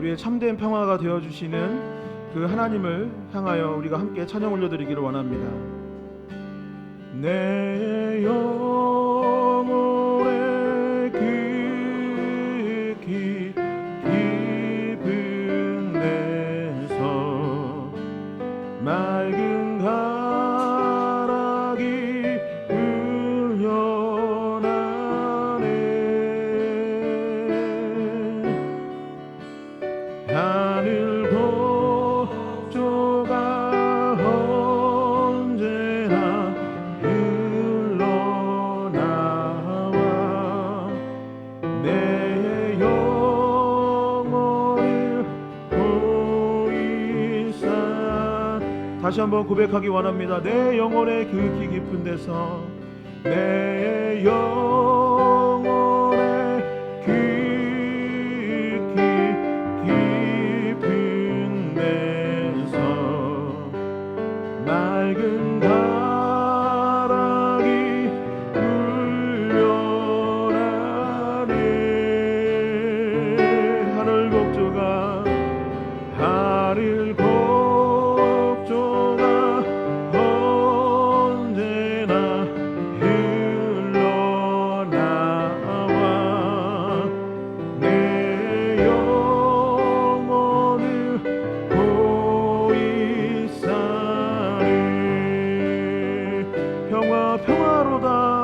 우리의 참된 평화가 되어주시는 그 하나님을 향하여 우리가 함께 찬양 올려드리기를 원합니다. 내 영혼의 그 깊은 데서 맑은 가락이 흘려나네. 하늘 복조가 언제나 흘러나와 내 영혼을 보이사. 다시 한번 고백하기 원합니다. 내 영혼의 그 깊은 데서, 내 영혼의 그 깊은 데서 맑은 가락이 흘려나네. 하늘 복조가 언제나 흘러나와 내 영혼을 보이사네. 평화로다.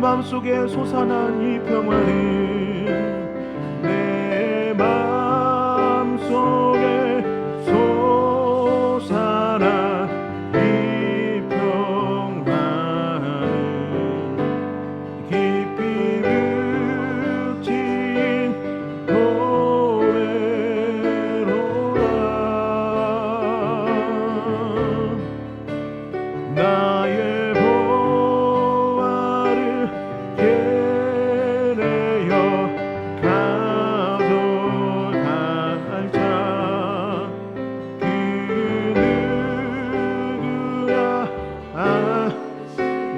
마음속에 솟아난 이 평화는 내 마음속에 솟아난 이 평화는 깊이 묻힌 노래로다. 나의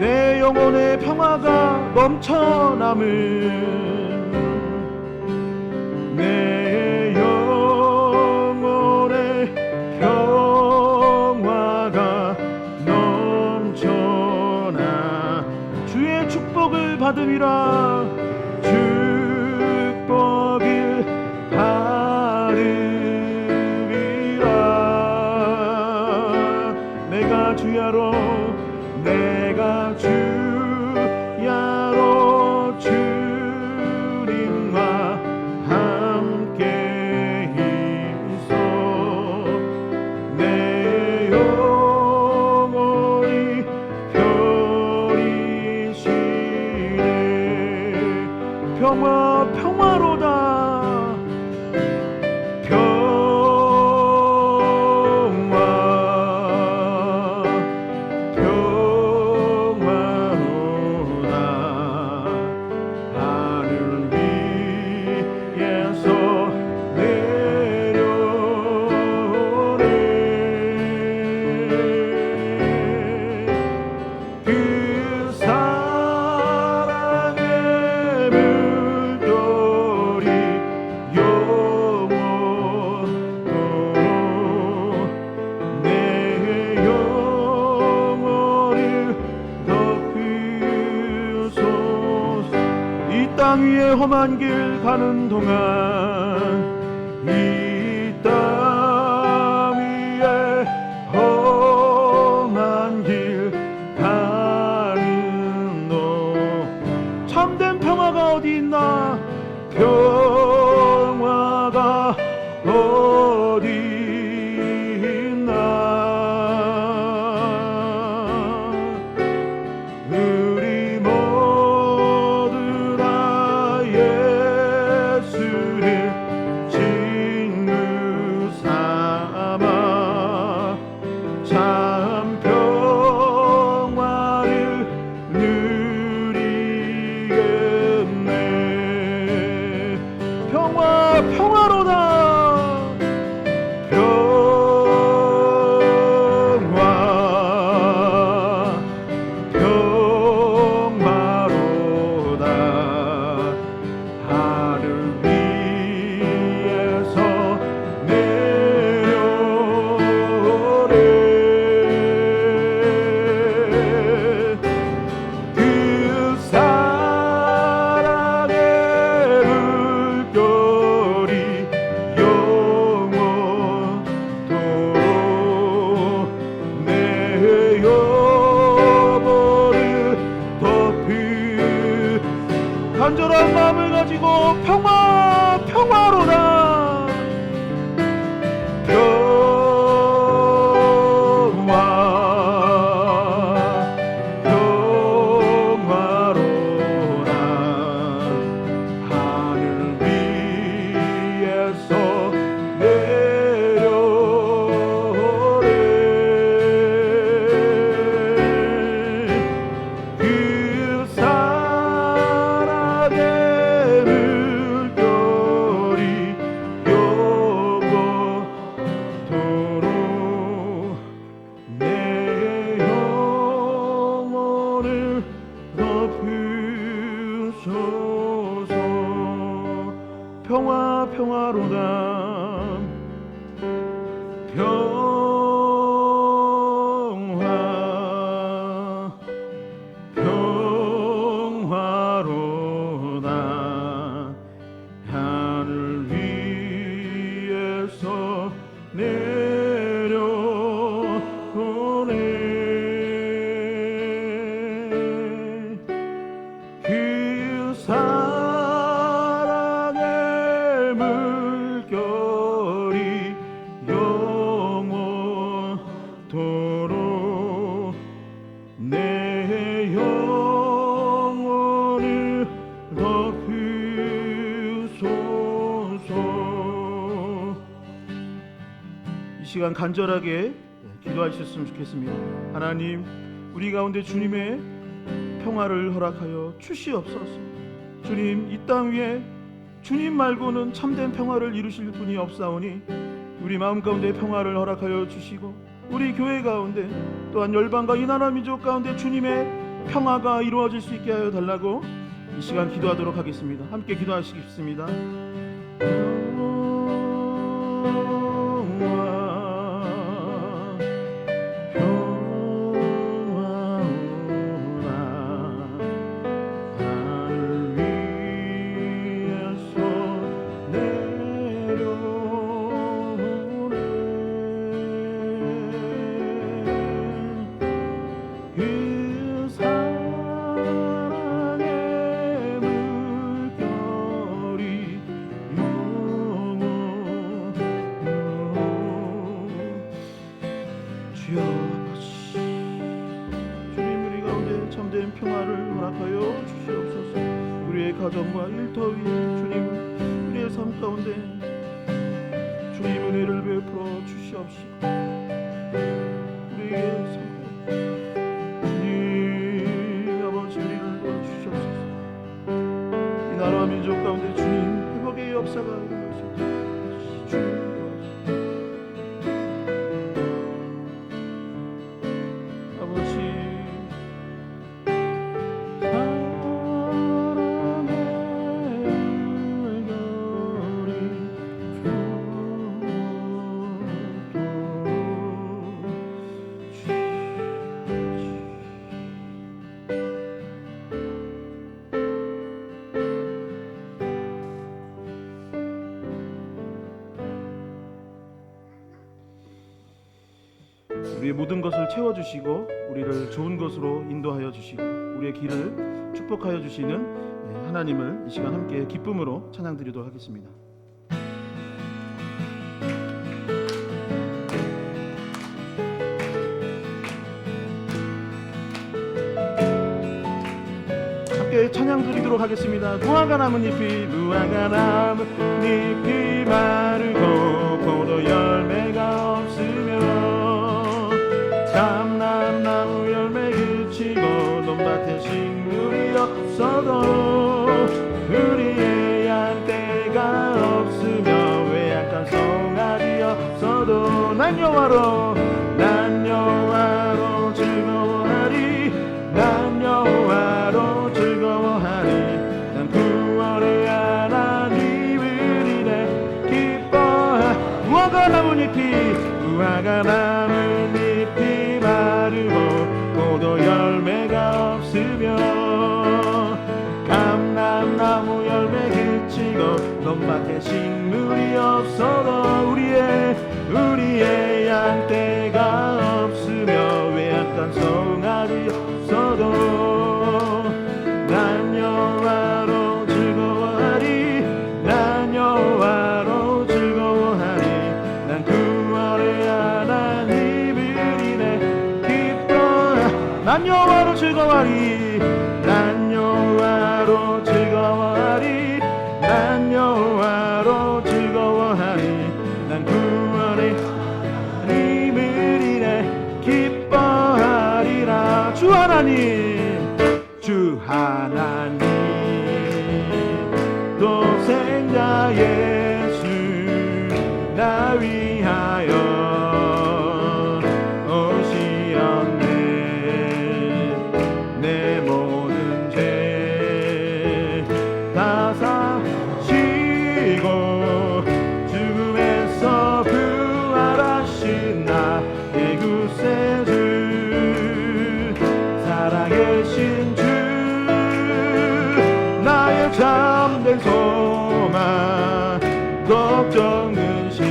내 영혼의 평화가 넘쳐남은 내 영혼의 평화가 넘쳐나 주의 축복을 받음이라. 축복을 받음이라. 내가 주야로 주님과 함께 있어. 내 영혼이 편이시네. 평화로다. 땅 위에 험한 길 가는 동안, 이 땅 위에 험한 길 가는 동안 참된 평화가 어디 있나. 평화가 어디 있나. 내려오네. 그 사랑의 물결이 영원토록 내 영혼을 덮으소서. 이 시간 간절하게 기도하셨으면 좋겠습니다. 하나님, 우리 가운데 주님의 평화를 허락하여 주시옵소서. 주님, 이 땅 위에 주님 말고는 참된 평화를 이루실 분이 없사오니 우리 마음 가운데 평화를 허락하여 주시고, 우리 교회 가운데 또한 열방과 이 나라 민족 가운데 주님의 평화가 이루어질 수 있게 하여 달라고 이 시간 기도하도록 하겠습니다. 함께 기도하시겠습니다. 평화를 허락하여 주시옵소서. 우리의 가정과 일터 위에 주님, 우리의 삶 가운데 주님 은혜를 베풀어 주시옵시고, 우리의 삶 주님 아버지 우리를 도와주시옵소서. 이 나라와 민족 가운데 주님 회복의 역사가 일어나시옵소서. 주님 우리의 모든 것을 채워주시고 우리를 좋은 것으로 인도하여 주시고 우리의 길을 축복하여 주시는 하나님을 이 시간 함께 기쁨으로 찬양드리도록 하겠습니다. 함께 찬양드리도록 하겠습니다. 무화과 나뭇잎이 마르고 포도 열매가 없으며 감람나무 열매 그치고 논밭에 식물이 없어도 우리의 양떼가 없으며 외양간 송아지 없어도 난 여호와로 즐거워하리. 난 여호와로 즐거워하리. 난 구원의 하나님을 이래 기뻐하. 무화과 나뭇잎이 마르고 포도 열매가 없으며 감람나무 열매 그치고 논밭에 식물이 없어도 우리의 양떼가 없으며 외양간 송아지 없어도 난 여호와로 즐거워하리. 난 여호와로 즐거워하리. 난 구원의 하나님을 인해 기뻐하. 난 여호와로 즐거워하리. 난 여호와로 즐거워하리. 난 여호와로 즐거워하리. 난 구원의 하나님을 인해 기뻐하리라. 주 하나님 독생자 예수 나 위하여 오시었네. 내 모든 죄 다 사시고 죽음에서 부활하신 나의 구세주 살아계신 주 나의 참된 소망 걱정 근심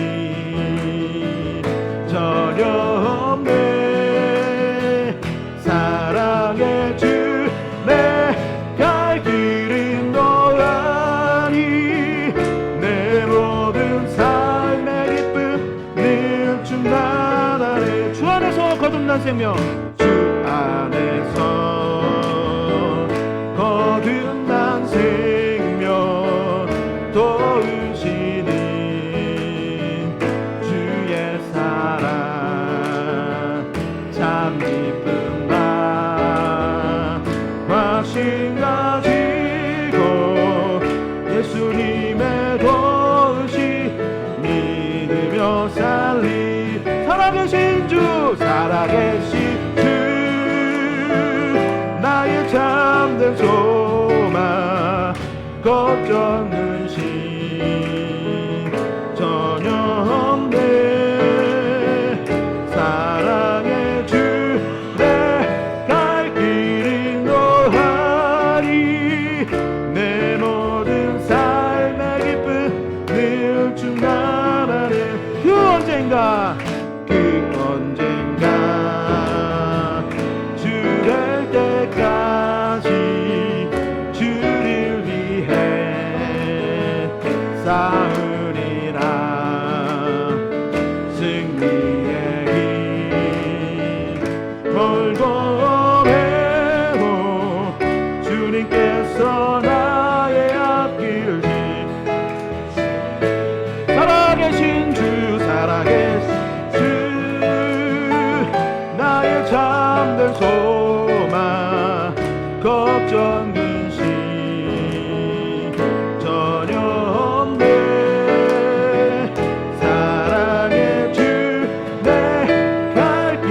거듭난 생명 주 안에서 거듭난 생명 도우시는 주의 사랑 참 기쁨과 확신 가지고 예수님의 도우시 믿으며 살리 살아계신 주 살아계신 주 나의 참된 소망 걱정 근심 전혀 없네 사랑의 주 내 갈 길 인도하리 내 모든 삶의 기쁨 늘 충만하네 그 언젠가 주 될 때까지 주를 위해 싸우리라 승리의 길 걸고 매고 주님께서 나의 앞길 살아계신 주 살아계신 나의 참된 소망 걱정 근심 전혀 없네 사랑의 주 내 갈 길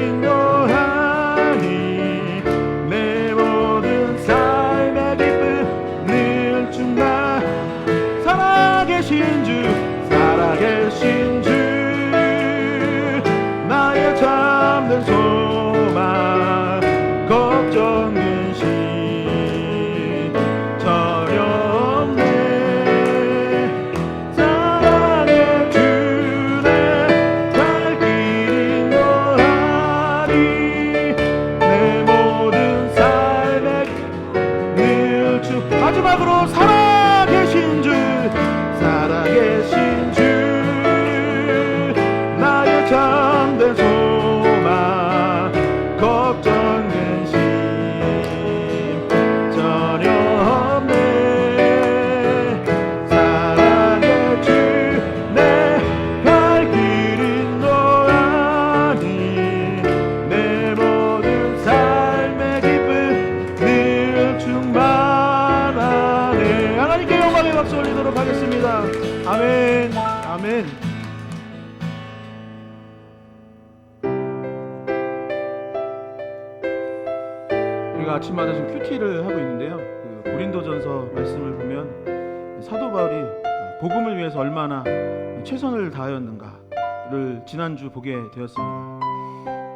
인도하니 내 모든 삶의 기쁨 늘 충만 살아계신 주 살아계신 주 나의 참된 소망 걱정 근심 전혀 없네 사랑의 주 내 갈 길 인도하리 내 모든 삶의 늘 주 마지막으로 살아계신 주 살아계신 주 나의 참된 소망 걱정 근심 전혀 없네 사랑의 주 내 갈 길 인도하니 내 모든 삶의 기쁨 늘 충만하네 하나님께 영광의 박수 올리도록 하겠습니다. 아멘 아멘. 우리가 아침마다 지금 큐티를 하고 있는데요. 그 고린도전서 말씀을 보면 사도 바울이 복음을 위해서 얼마나 최선을 다하였는가를 지난주 보게 되었습니다.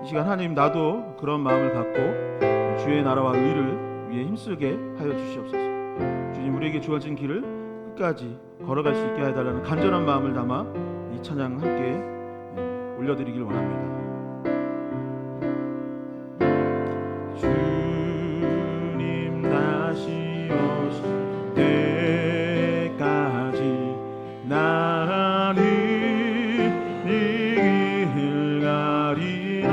이 시간 하나님 나도 그런 마음을 갖고 주의 나라와 의를 위해 힘쓰게 하여 주시옵소서. 주님 우리에게 주어진 길을 끝까지 걸어갈 수 있게 해달라는 간절한 마음을 담아 이 찬양 함께 올려드리길 원합니다. 다시 오실 때까지 나는 이 길 가리라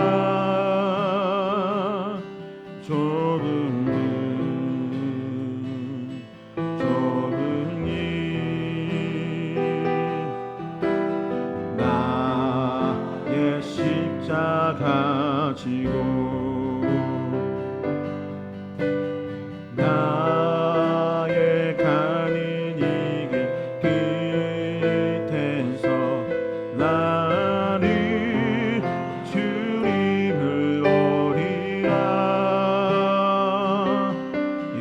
좁은 길 나의 십자가 지고 나의 가는 이 길 끝에서 나는 주님을 오리라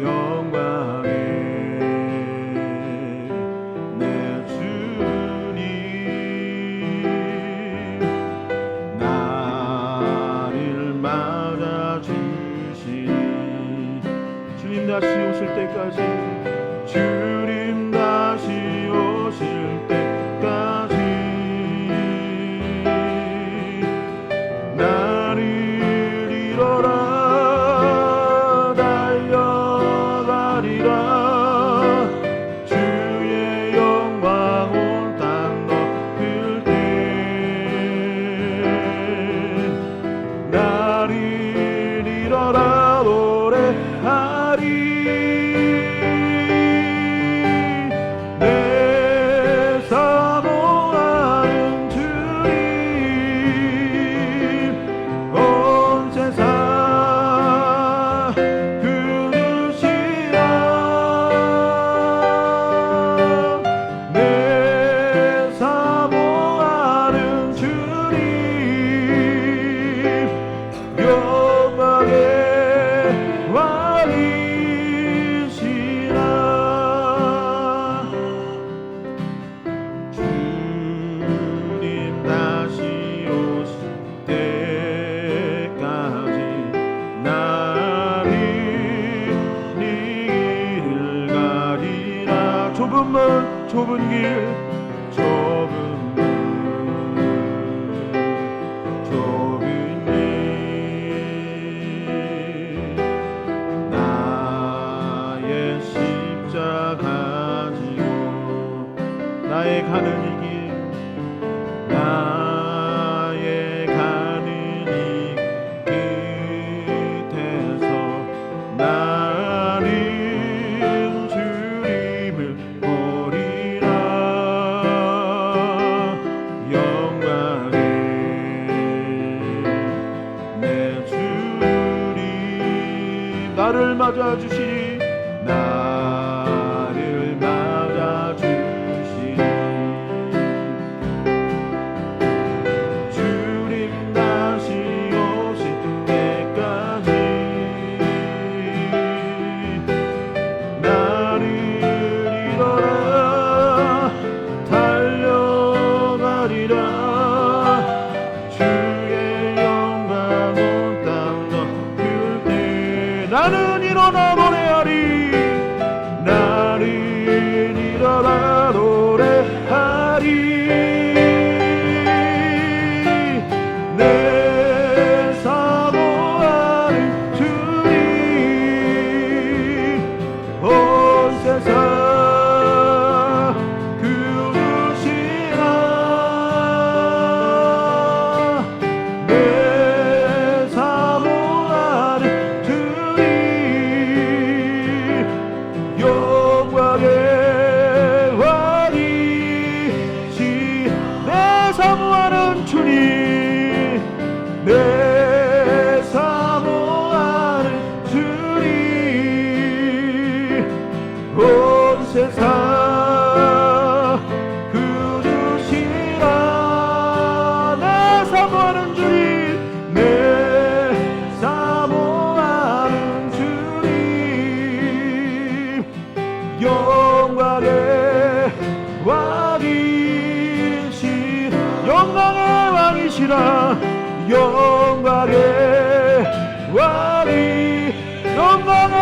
영광의 내 주님 나를 맞아주시니 주님 다시 오실 때까지 주님 다시 오실 때까지 나를 이뤄라 달려가리라 주의 영광 온 땅 덮을 때 나 좁은 길 나의 십자가 지고 나의 가는 이 길 나의 가는 이 끝에서 나는 주님을 보리라 영광에 내 주님 나를 맞아주시니 나를 맞아주시니 주님 다시 오실 때까지 나를 잃어라 달려가리라 주의 영광 온 땅 덮을 때 나는 일어나 노래하리 나를 일어나 노래하리 내 사모하는 주님 온 세상 그우시라 내 사모하는 주님 영광의 왕이시 내 사모하는 주님 내 사모하는 주님 온 세상 그주시라 내 사모하는 주님 내 사모하는 주님 영광의 왕이시라 영광의 왕이 영광의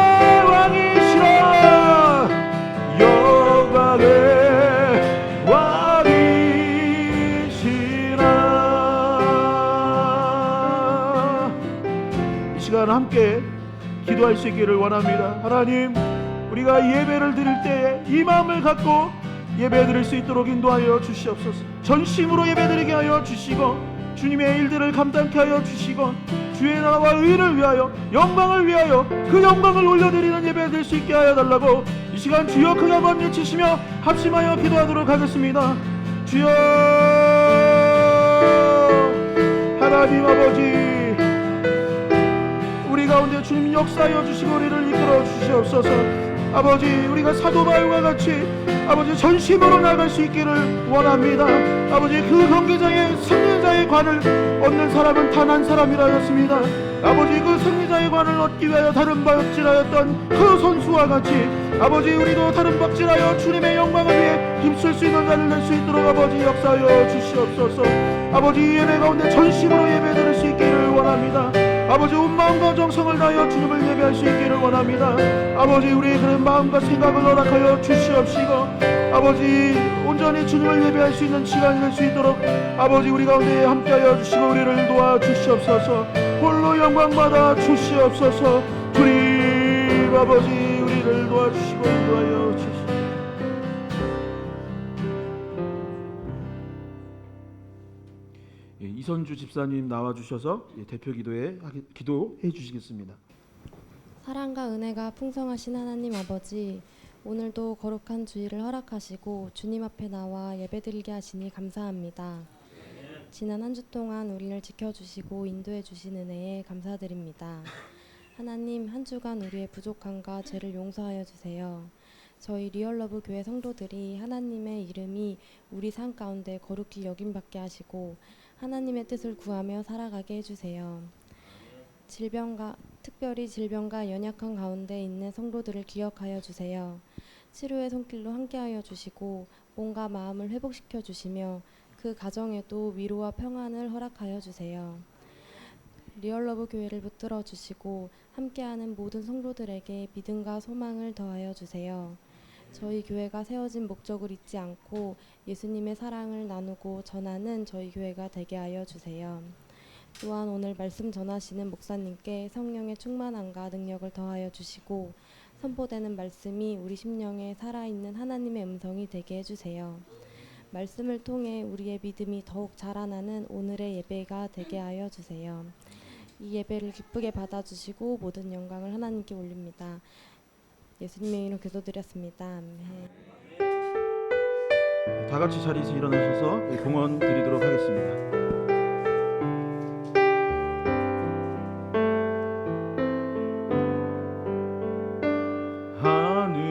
왕이시라 영광의 왕이시라 이 시간 함께 기도할 수 있기를 원합니다. 하나님 우리가 예배를 드릴 때에 이 마음을 갖고 예배 드릴 수 있도록 인도하여 주시옵소서. 전심으로 예배 드리게 하여 주시고 주님의 일들을 감당케 하여 주시고 주의 나라와 의를 위하여 영광을 위하여 그 영광을 올려드리는 예배 될 수 있게 하여 달라고 이 시간 주여 크게 한번 외치시며 합심하여 기도하도록 하겠습니다. 주여 하나님 아버지 우리 가운데 주님 역사하여 주시고 우리를 이끌어 주시옵소서. 아버지 우리가 사도 바울과 같이 아버지 전심으로 나갈 수 있기를 원합니다. 아버지 그 경기장의 승리자의 관을 얻는 사람은 단 한 사람이라 하였습니다. 아버지 그 승리자의 관을 얻기 위하여 다른 박질하였던 그 선수와 같이 아버지 우리도 다른 박질하여 주님의 영광을 위해 힘쓸 수 있는 자를 낼 수 있도록 아버지 역사하여 주시옵소서. 아버지 예배 가운데 전심으로 예배 드릴 수 있기를 원합니다. 아버지 온 마음과 정성을 다하여 주님을 예배할 수 있기를 원합니다. 아버지 우리의 그런 마음과 생각을 허락하여 주시옵시고 아버지 온전히 주님을 예배할 수 있는 시간이 될 수 있도록 아버지 우리 가운데 함께하여 주시고 우리를 도와주시옵소서. 홀로 영광받아 주시옵소서. 주님 아버지 우리를 도와주시고 인도하여 주시옵소서. 이선주 집사님 나와주셔서 대표 기도해 주시겠습니다. 사랑과 은혜가 풍성하신 하나님 아버지, 오늘도 거룩한 주일을 허락하시고 주님 앞에 나와 예배드리게 하시니 감사합니다. 지난 한 주 동안 우리를 지켜주시고 인도해 주신 은혜에 감사드립니다. 하나님, 한 주간 우리의 부족함과 죄를 용서하여 주세요. 저희 리얼러브 교회 성도들이 하나님의 이름이 우리 삶 가운데 거룩히 여김받게 하시고 하나님의 뜻을 구하며 살아가게 해주세요. 특별히 질병과 연약한 가운데 있는 성도들을 기억하여 주세요. 치료의 손길로 함께하여 주시고 몸과 마음을 회복시켜 주시며 그 가정에도 위로와 평안을 허락하여 주세요. 리얼러브 교회를 붙들어 주시고 함께하는 모든 성도들에게 믿음과 소망을 더하여 주세요. 저희 교회가 세워진 목적을 잊지 않고 예수님의 사랑을 나누고 전하는 저희 교회가 되게 하여 주세요. 또한 오늘 말씀 전하시는 목사님께 성령의 충만함과 능력을 더하여 주시고 선포되는 말씀이 우리 심령에 살아있는 하나님의 음성이 되게 해주세요. 말씀을 통해 우리의 믿음이 더욱 자라나는 오늘의 예배가 되게 하여 주세요. 이 예배를 기쁘게 받아주시고 모든 영광을 하나님께 올립니다. 예수님의 이름으로 기도드렸습니다. 아멘. 다 같이 자리에서 일어나셔서 공헌 드리도록 하겠습니다.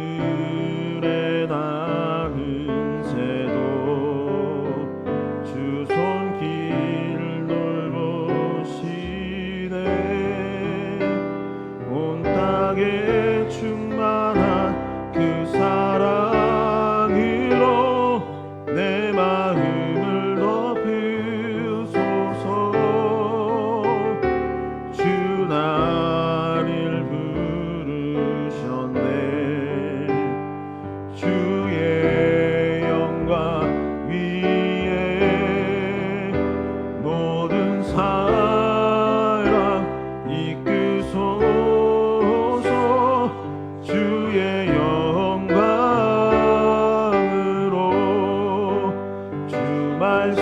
하늘에 닿은 새도 주 손길 돌보시네. 온 땅에 충만한 그 사랑으로 내 마음을 덮으소서. 주 나를 부르셨네. 주의 영광 위에 모든 사랑 이끄소서. 주의 영광으로 주 말씀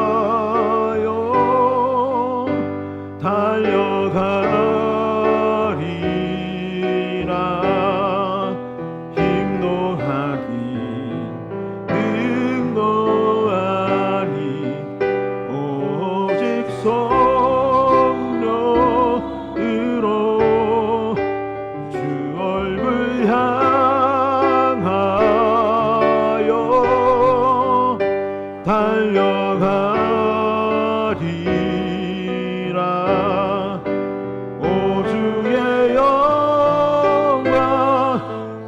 향하여 달려가리라. 힘도 하니 능도 하니 오직 성령으로 주 얼굴 향하여 달려가리라. 오 주의 영광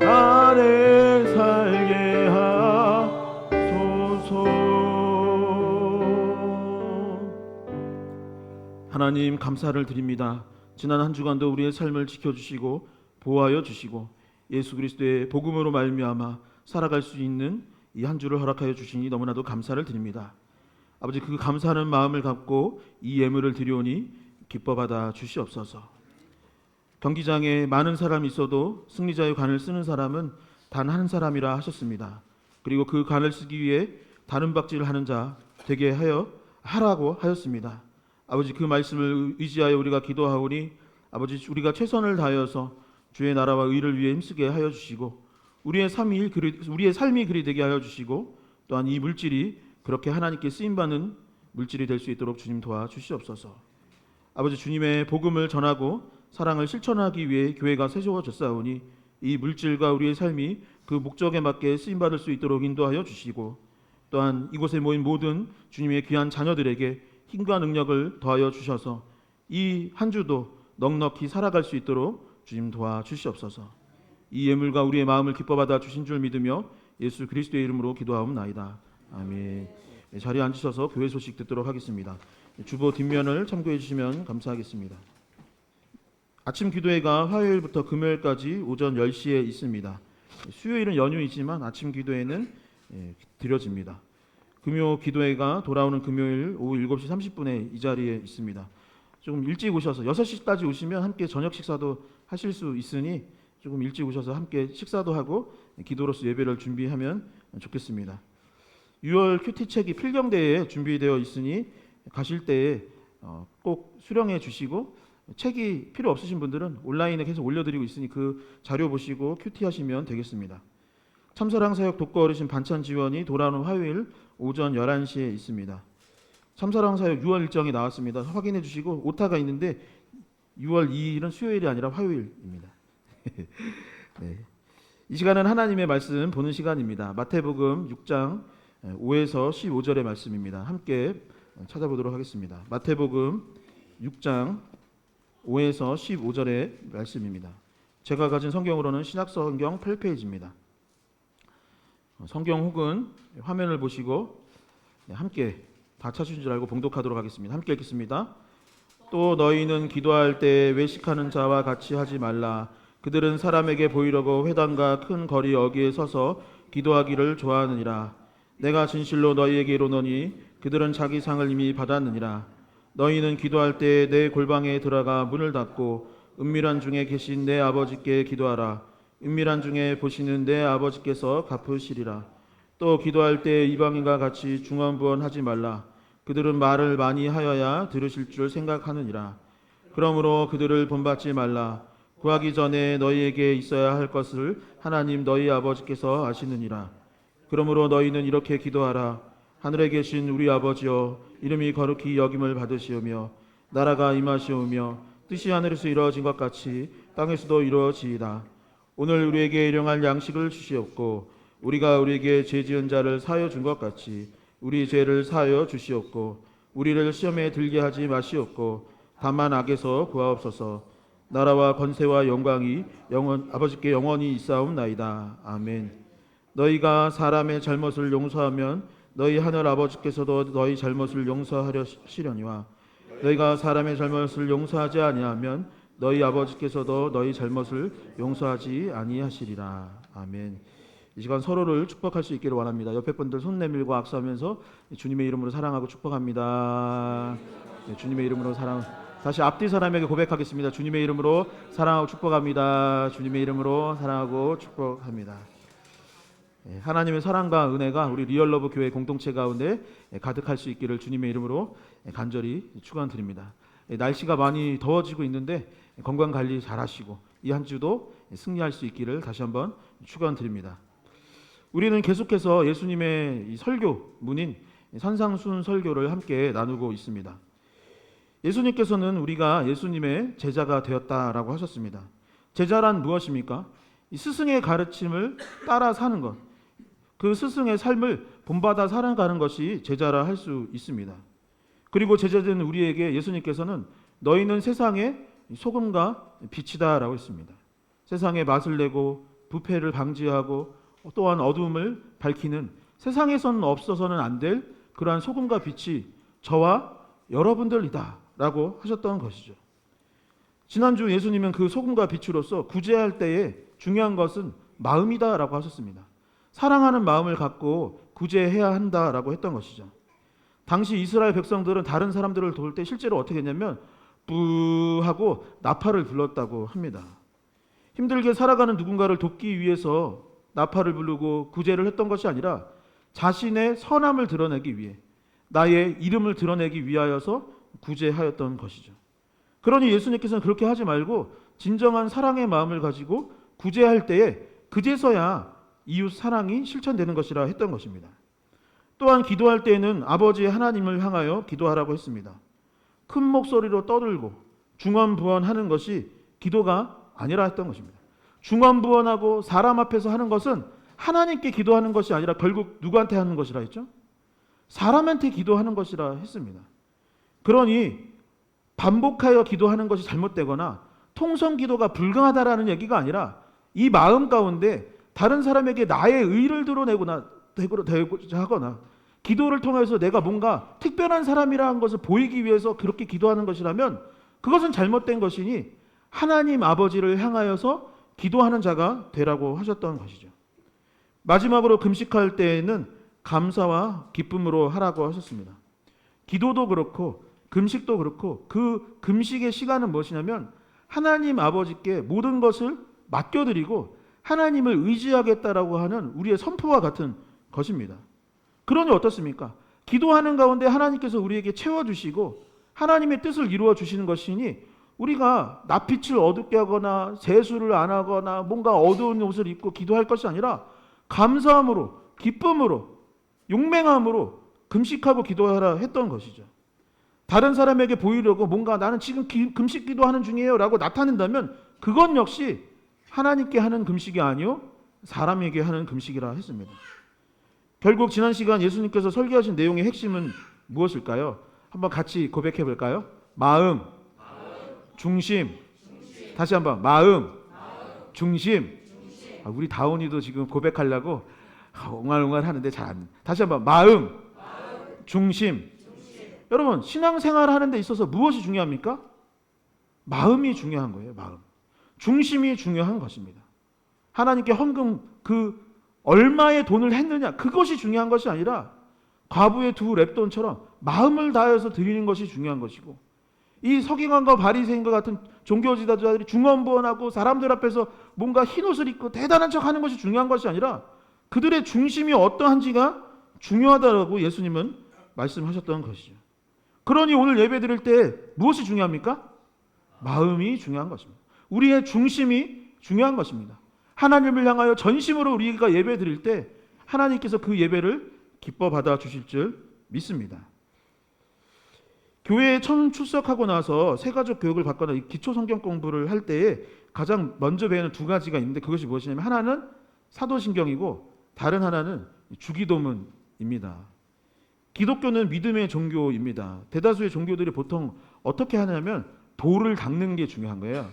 안에 살게 하소서. 하나님 감사를 드립니다. 지난 한 주간도 우리의 삶을 지켜주시고 보호하여 주시고 예수 그리스도의 복음으로 말미암아 살아갈 수 있는 이 한 주를 허락하여 주시니 너무나도 감사를 드립니다. 아버지, 그 감사하는 마음을 갖고 이 예물을 드리오니 기뻐 받아 주시옵소서. 경기장에 많은 사람이 있어도 승리자의 관을 쓰는 사람은 단 한 사람이라 하셨습니다. 그리고 그 관을 쓰기 위해 다른 박질을 하는 자 되게 하라고 하였습니다. 아버지, 그 말씀을 의지하여 우리가 기도하오니 아버지, 우리가 최선을 다하여서 주의 나라와 의를 위해 힘쓰게 하여 주시고 우리의 삶이 그리 되게 하여 주시고 또한 이 물질이 그렇게 하나님께 쓰임받는 물질이 될 수 있도록 주님 도와주시옵소서. 아버지, 주님의 복음을 전하고 사랑을 실천하기 위해 교회가 세워졌사오니 이 물질과 우리의 삶이 그 목적에 맞게 쓰임받을 수 있도록 인도하여 주시고 또한 이곳에 모인 모든 주님의 귀한 자녀들에게 힘과 능력을 더하여 주셔서 이 한 주도 넉넉히 살아갈 수 있도록 주님 도와주시옵소서. 이 예물과 우리의 마음을 기뻐 받아 주신 줄 믿으며 예수 그리스도의 이름으로 기도하옵나이다. 아멘. 자리에 앉으셔서 교회 소식 듣도록 하겠습니다. 주보 뒷면을 참고해 주시면 감사하겠습니다. 아침 기도회가 화요일부터 금요일까지 오전 10시에 있습니다. 수요일은 연휴이지만 아침 기도회는 드려집니다. 금요 기도회가 돌아오는 금요일 오후 7시 30분에 이 자리에 있습니다. 조금 일찍 오셔서 6시까지 오시면 함께 저녁 식사도 하실 수 있으니 조금 일찍 오셔서 함께 식사도 하고 기도로서 예배를 준비하면 좋겠습니다. 6월 큐티 책이 필경대에 준비되어 있으니 가실 때에 꼭 수령해 주시고 책이 필요 없으신 분들은 온라인에 계속 올려드리고 있으니 그 자료 보시고 큐티 하시면 되겠습니다. 참사랑사역 독거 어르신 반찬 지원이 돌아오는 화요일 오전 11시에 있습니다. 참사랑사역 6월 일정이 나왔습니다. 확인해 주시고 오타가 있는데 6월 2일은 수요일이 아니라 화요일입니다. 네. 이 시간은 하나님의 말씀 보는 시간입니다. 마태복음 6장 5에서 15절의 말씀입니다. 함께 찾아보도록 하겠습니다. 마태복음 6장 5에서 15절의 말씀입니다. 제가 가진 성경으로는 신약성경 8페이지입니다. 성경 혹은 화면을 보시고 함께 다 찾으신 줄 알고 봉독하도록 하겠습니다. 함께 읽겠습니다. 또 너희는 기도할 때 외식하는 자와 같이 하지 말라. 그들은 사람에게 보이려고 회당과 큰 거리 어귀에 서서 기도하기를 좋아하느니라. 내가 진실로 너희에게 이르노니 그들은 자기 상을 이미 받았느니라. 너희는 기도할 때 내 골방에 들어가 문을 닫고 은밀한 중에 계신 내 아버지께 기도하라. 은밀한 중에 보시는 내 아버지께서 갚으시리라. 또 기도할 때 이방인과 같이 중언부언하지 말라. 그들은 말을 많이 하여야 들으실 줄 생각하느니라. 그러므로 그들을 본받지 말라. 구하기 전에 너희에게 있어야 할 것을 하나님 너희 아버지께서 아시느니라. 그러므로 너희는 이렇게 기도하라. 하늘에 계신 우리 아버지여, 이름이 거룩히 여김을 받으시오며 나라가 임하시오며 뜻이 하늘에서 이루어진 것 같이 땅에서도 이루어지이다. 오늘 우리에게 일용할 양식을 주시옵고 우리가 우리에게 죄 지은 자를 사하여 준 것 같이 우리 죄를 사하여 주시옵고 우리를 시험에 들게 하지 마시옵고 다만 악에서 구하옵소서. 나라와 권세와 영광이 아버지께 영원히 있사옵나이다. 아멘. 너희가 사람의 잘못을 용서하면 너희 하늘 아버지께서도 너희 잘못을 용서하시려니와 너희가 사람의 잘못을 용서하지 아니하면 너희 아버지께서도 너희 잘못을 용서하지 아니하시리라. 아멘. 이 시간 서로를 축복할 수 있기를 원합니다. 옆에 분들 손 내밀고 악수하면서 주님의 이름으로 사랑하고 축복합니다. 네, 주님의 이름으로 사랑. 다시 앞뒤 사람에게 고백하겠습니다. 주님의 이름으로 사랑하고 축복합니다. 주님의 이름으로 사랑하고 축복합니다. 하나님의 사랑과 은혜가 우리 리얼러브 교회 공동체 가운데 가득할 수 있기를 주님의 이름으로 간절히 축원드립니다. 날씨가 많이 더워지고 있는데 건강 관리 잘 하시고 이 한 주도 승리할 수 있기를 다시 한번 축원드립니다. 우리는 계속해서 예수님의 이 설교문인 산상순 설교를 함께 나누고 있습니다. 예수님께서는 우리가 예수님의 제자가 되었다라고 하셨습니다. 제자란 무엇입니까? 이 스승의 가르침을 따라 사는 것, 그 스승의 삶을 본받아 살아가는 것이 제자라 할 수 있습니다. 그리고 제자된 우리에게 예수님께서는 너희는 세상의 소금과 빛이다 라고 했습니다. 세상에 맛을 내고 부패를 방지하고 또한 어둠을 밝히는 세상에서는 없어서는 안 될 그러한 소금과 빛이 저와 여러분들이다 라고 하셨던 것이죠. 지난주 예수님은 그 소금과 빛으로서 구제할 때에 중요한 것은 마음이다 라고 하셨습니다. 사랑하는 마음을 갖고 구제해야 한다 라고 했던 것이죠. 당시 이스라엘 백성들은 다른 사람들을 도울 때 실제로 어떻게 했냐면 뿌하고 나팔을 불렀다고 합니다. 힘들게 살아가는 누군가를 돕기 위해서 나팔을 부르고 구제를 했던 것이 아니라 자신의 선함을 드러내기 위해 나의 이름을 드러내기 위하여서 구제하였던 것이죠. 그러니 예수님께서는 그렇게 하지 말고 진정한 사랑의 마음을 가지고 구제할 때에 그제서야 이웃 사랑이 실천되는 것이라 했던 것입니다. 또한 기도할 때에는 아버지 하나님을 향하여 기도하라고 했습니다. 큰 목소리로 떠들고 중언부언하는 것이 기도가 아니라 했던 것입니다. 중언부언하고 사람 앞에서 하는 것은 하나님께 기도하는 것이 아니라 결국 누구한테 하는 것이라 했죠? 사람한테 기도하는 것이라 했습니다. 그러니 반복하여 기도하는 것이 잘못되거나 통성 기도가 불가하다라는 얘기가 아니라 이 마음 가운데 다른 사람에게 나의 의를 드러내고자 하거나 기도를 통해서 내가 뭔가 특별한 사람이라는 것을 보이기 위해서 그렇게 기도하는 것이라면 그것은 잘못된 것이니 하나님 아버지를 향하여서 기도하는 자가 되라고 하셨던 것이죠. 마지막으로 금식할 때에는 감사와 기쁨으로 하라고 하셨습니다. 기도도 그렇고 금식도 그렇고 그 금식의 시간은 무엇이냐면 하나님 아버지께 모든 것을 맡겨드리고 하나님을 의지하겠다라고 하는 우리의 선포와 같은 것입니다. 그러니 어떻습니까? 기도하는 가운데 하나님께서 우리에게 채워주시고 하나님의 뜻을 이루어 주시는 것이니 우리가 낯빛을 어둡게 하거나 세수를 안 하거나 뭔가 어두운 옷을 입고 기도할 것이 아니라 감사함으로 기쁨으로 용맹함으로 금식하고 기도하라 했던 것이죠. 다른 사람에게 보이려고 뭔가 나는 지금 금식 기도하는 중이에요 라고 나타낸다면 그건 역시 하나님께 하는 금식이 아니요 사람에게 하는 금식이라 했습니다. 결국 지난 시간 예수님께서 설교하신 내용의 핵심은 무엇일까요? 한번 같이 고백해 볼까요? 마음, 중심. 다시 한번 마음, 중심. 우리 다운이도 지금 고백하려고 옹알옹알 하는데 잘 안. 다시 한번 마음, 중심. 여러분 신앙생활 하는 데 있어서 무엇이 중요합니까? 마음이 중요한 거예요. 마음. 중심이 중요한 것입니다. 하나님께 헌금 그 얼마의 돈을 했느냐 그것이 중요한 것이 아니라 과부의 두 렙돈처럼 마음을 다해서 드리는 것이 중요한 것이고, 이 서기관과 바리새인과 같은 종교 지도자들이 중언부언하고 사람들 앞에서 뭔가 흰옷을 입고 대단한 척하는 것이 중요한 것이 아니라 그들의 중심이 어떠한지가 중요하다고 예수님은 말씀하셨던 것이죠. 그러니 오늘 예배 드릴 때 무엇이 중요합니까? 마음이 중요한 것입니다. 우리의 중심이 중요한 것입니다. 하나님을 향하여 전심으로 우리가 예배 드릴 때 하나님께서 그 예배를 기뻐 받아 주실 줄 믿습니다. 교회에 처음 출석하고 나서 세가족 교육을 받거나 기초 성경 공부를 할 때에 가장 먼저 배우는 두 가지가 있는데, 그것이 무엇이냐면 하나는 사도신경이고 다른 하나는 주기도문입니다. 기독교는 믿음의 종교입니다. 대다수의 종교들이 보통 어떻게 하냐면 도를 닦는 게 중요한 거예요.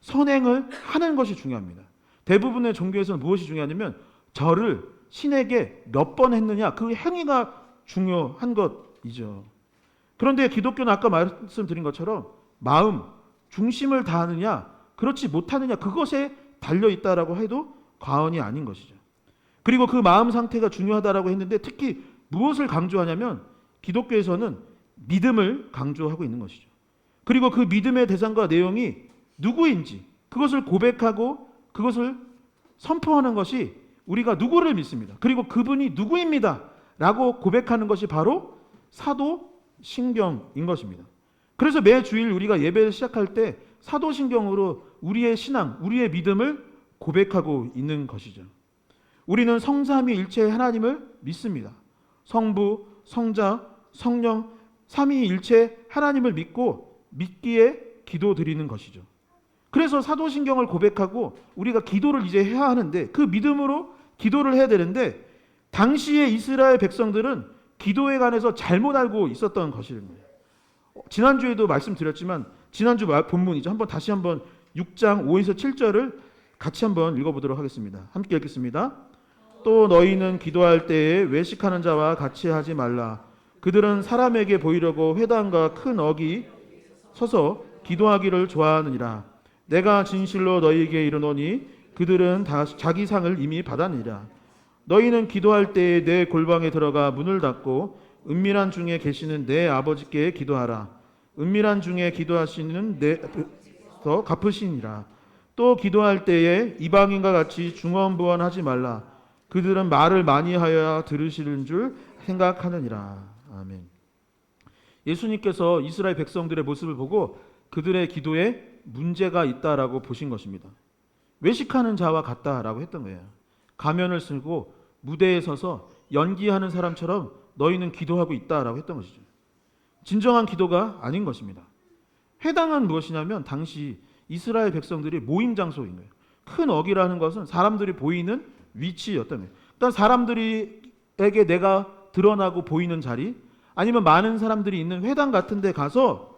선행을 하는 것이 중요합니다. 대부분의 종교에서는 무엇이 중요하냐면 절을 신에게 몇 번 했느냐 그 행위가 중요한 것이죠. 그런데 기독교는 아까 말씀드린 것처럼 마음, 중심을 다하느냐 그렇지 못하느냐 그것에 달려있다라고 해도 과언이 아닌 것이죠. 그리고 그 마음 상태가 중요하다라고 했는데 특히 무엇을 강조하냐면 기독교에서는 믿음을 강조하고 있는 것이죠. 그리고 그 믿음의 대상과 내용이 누구인지 그것을 고백하고 그것을 선포하는 것이 우리가 누구를 믿습니다. 그리고 그분이 누구입니다 라고 고백하는 것이 바로 사도신경인 것입니다. 그래서 매 주일 우리가 예배를 시작할 때 사도신경으로 우리의 신앙, 우리의 믿음을 고백하고 있는 것이죠. 우리는 성삼위일체 하나님을 믿습니다. 성부, 성자, 성령 삼위일체 하나님을 믿고 믿기에 기도드리는 것이죠. 그래서 사도신경을 고백하고 우리가 기도를 이제 해야 하는데 그 믿음으로 기도를 해야 되는데, 당시의 이스라엘 백성들은 기도에 관해서 잘못 알고 있었던 것입니다. 지난주에도 말씀드렸지만 지난주 본문이죠. 다시 한번 6장 5에서 7절을 같이 한번 읽어보도록 하겠습니다. 함께 읽겠습니다. 또 너희는 기도할 때에 외식하는 자와 같이 하지 말라. 그들은 사람에게 보이려고 회당과 큰 어기 서서 기도하기를 좋아하느니라. 내가 진실로 너희에게 이르노니 그들은 다 자기 상을 이미 받았느니라. 너희는 기도할 때에 내 골방에 들어가 문을 닫고 은밀한 중에 계시는 내 아버지께 기도하라. 은밀한 중에 기도하시는 내서 갚으시니라. 또 기도할 때에 이방인과 같이 중언부언하지 말라. 그들은 말을 많이 하여야 들으시는 줄 생각하느니라. 아멘. 예수님께서 이스라엘 백성들의 모습을 보고 그들의 기도에 문제가 있다라고 보신 것입니다. 외식하는 자와 같다라고 했던 거예요. 가면을 쓰고 무대에 서서 연기하는 사람처럼 너희는 기도하고 있다라고 했던 것이죠. 진정한 기도가 아닌 것입니다. 회당은 무엇이냐면 당시 이스라엘 백성들이 모임 장소인 거예요. 큰 어기라는 것은 사람들이 보이는 위치였던 거예요. 일단 사람들에게 내가 드러나고 보이는 자리, 아니면 많은 사람들이 있는 회당 같은 데 가서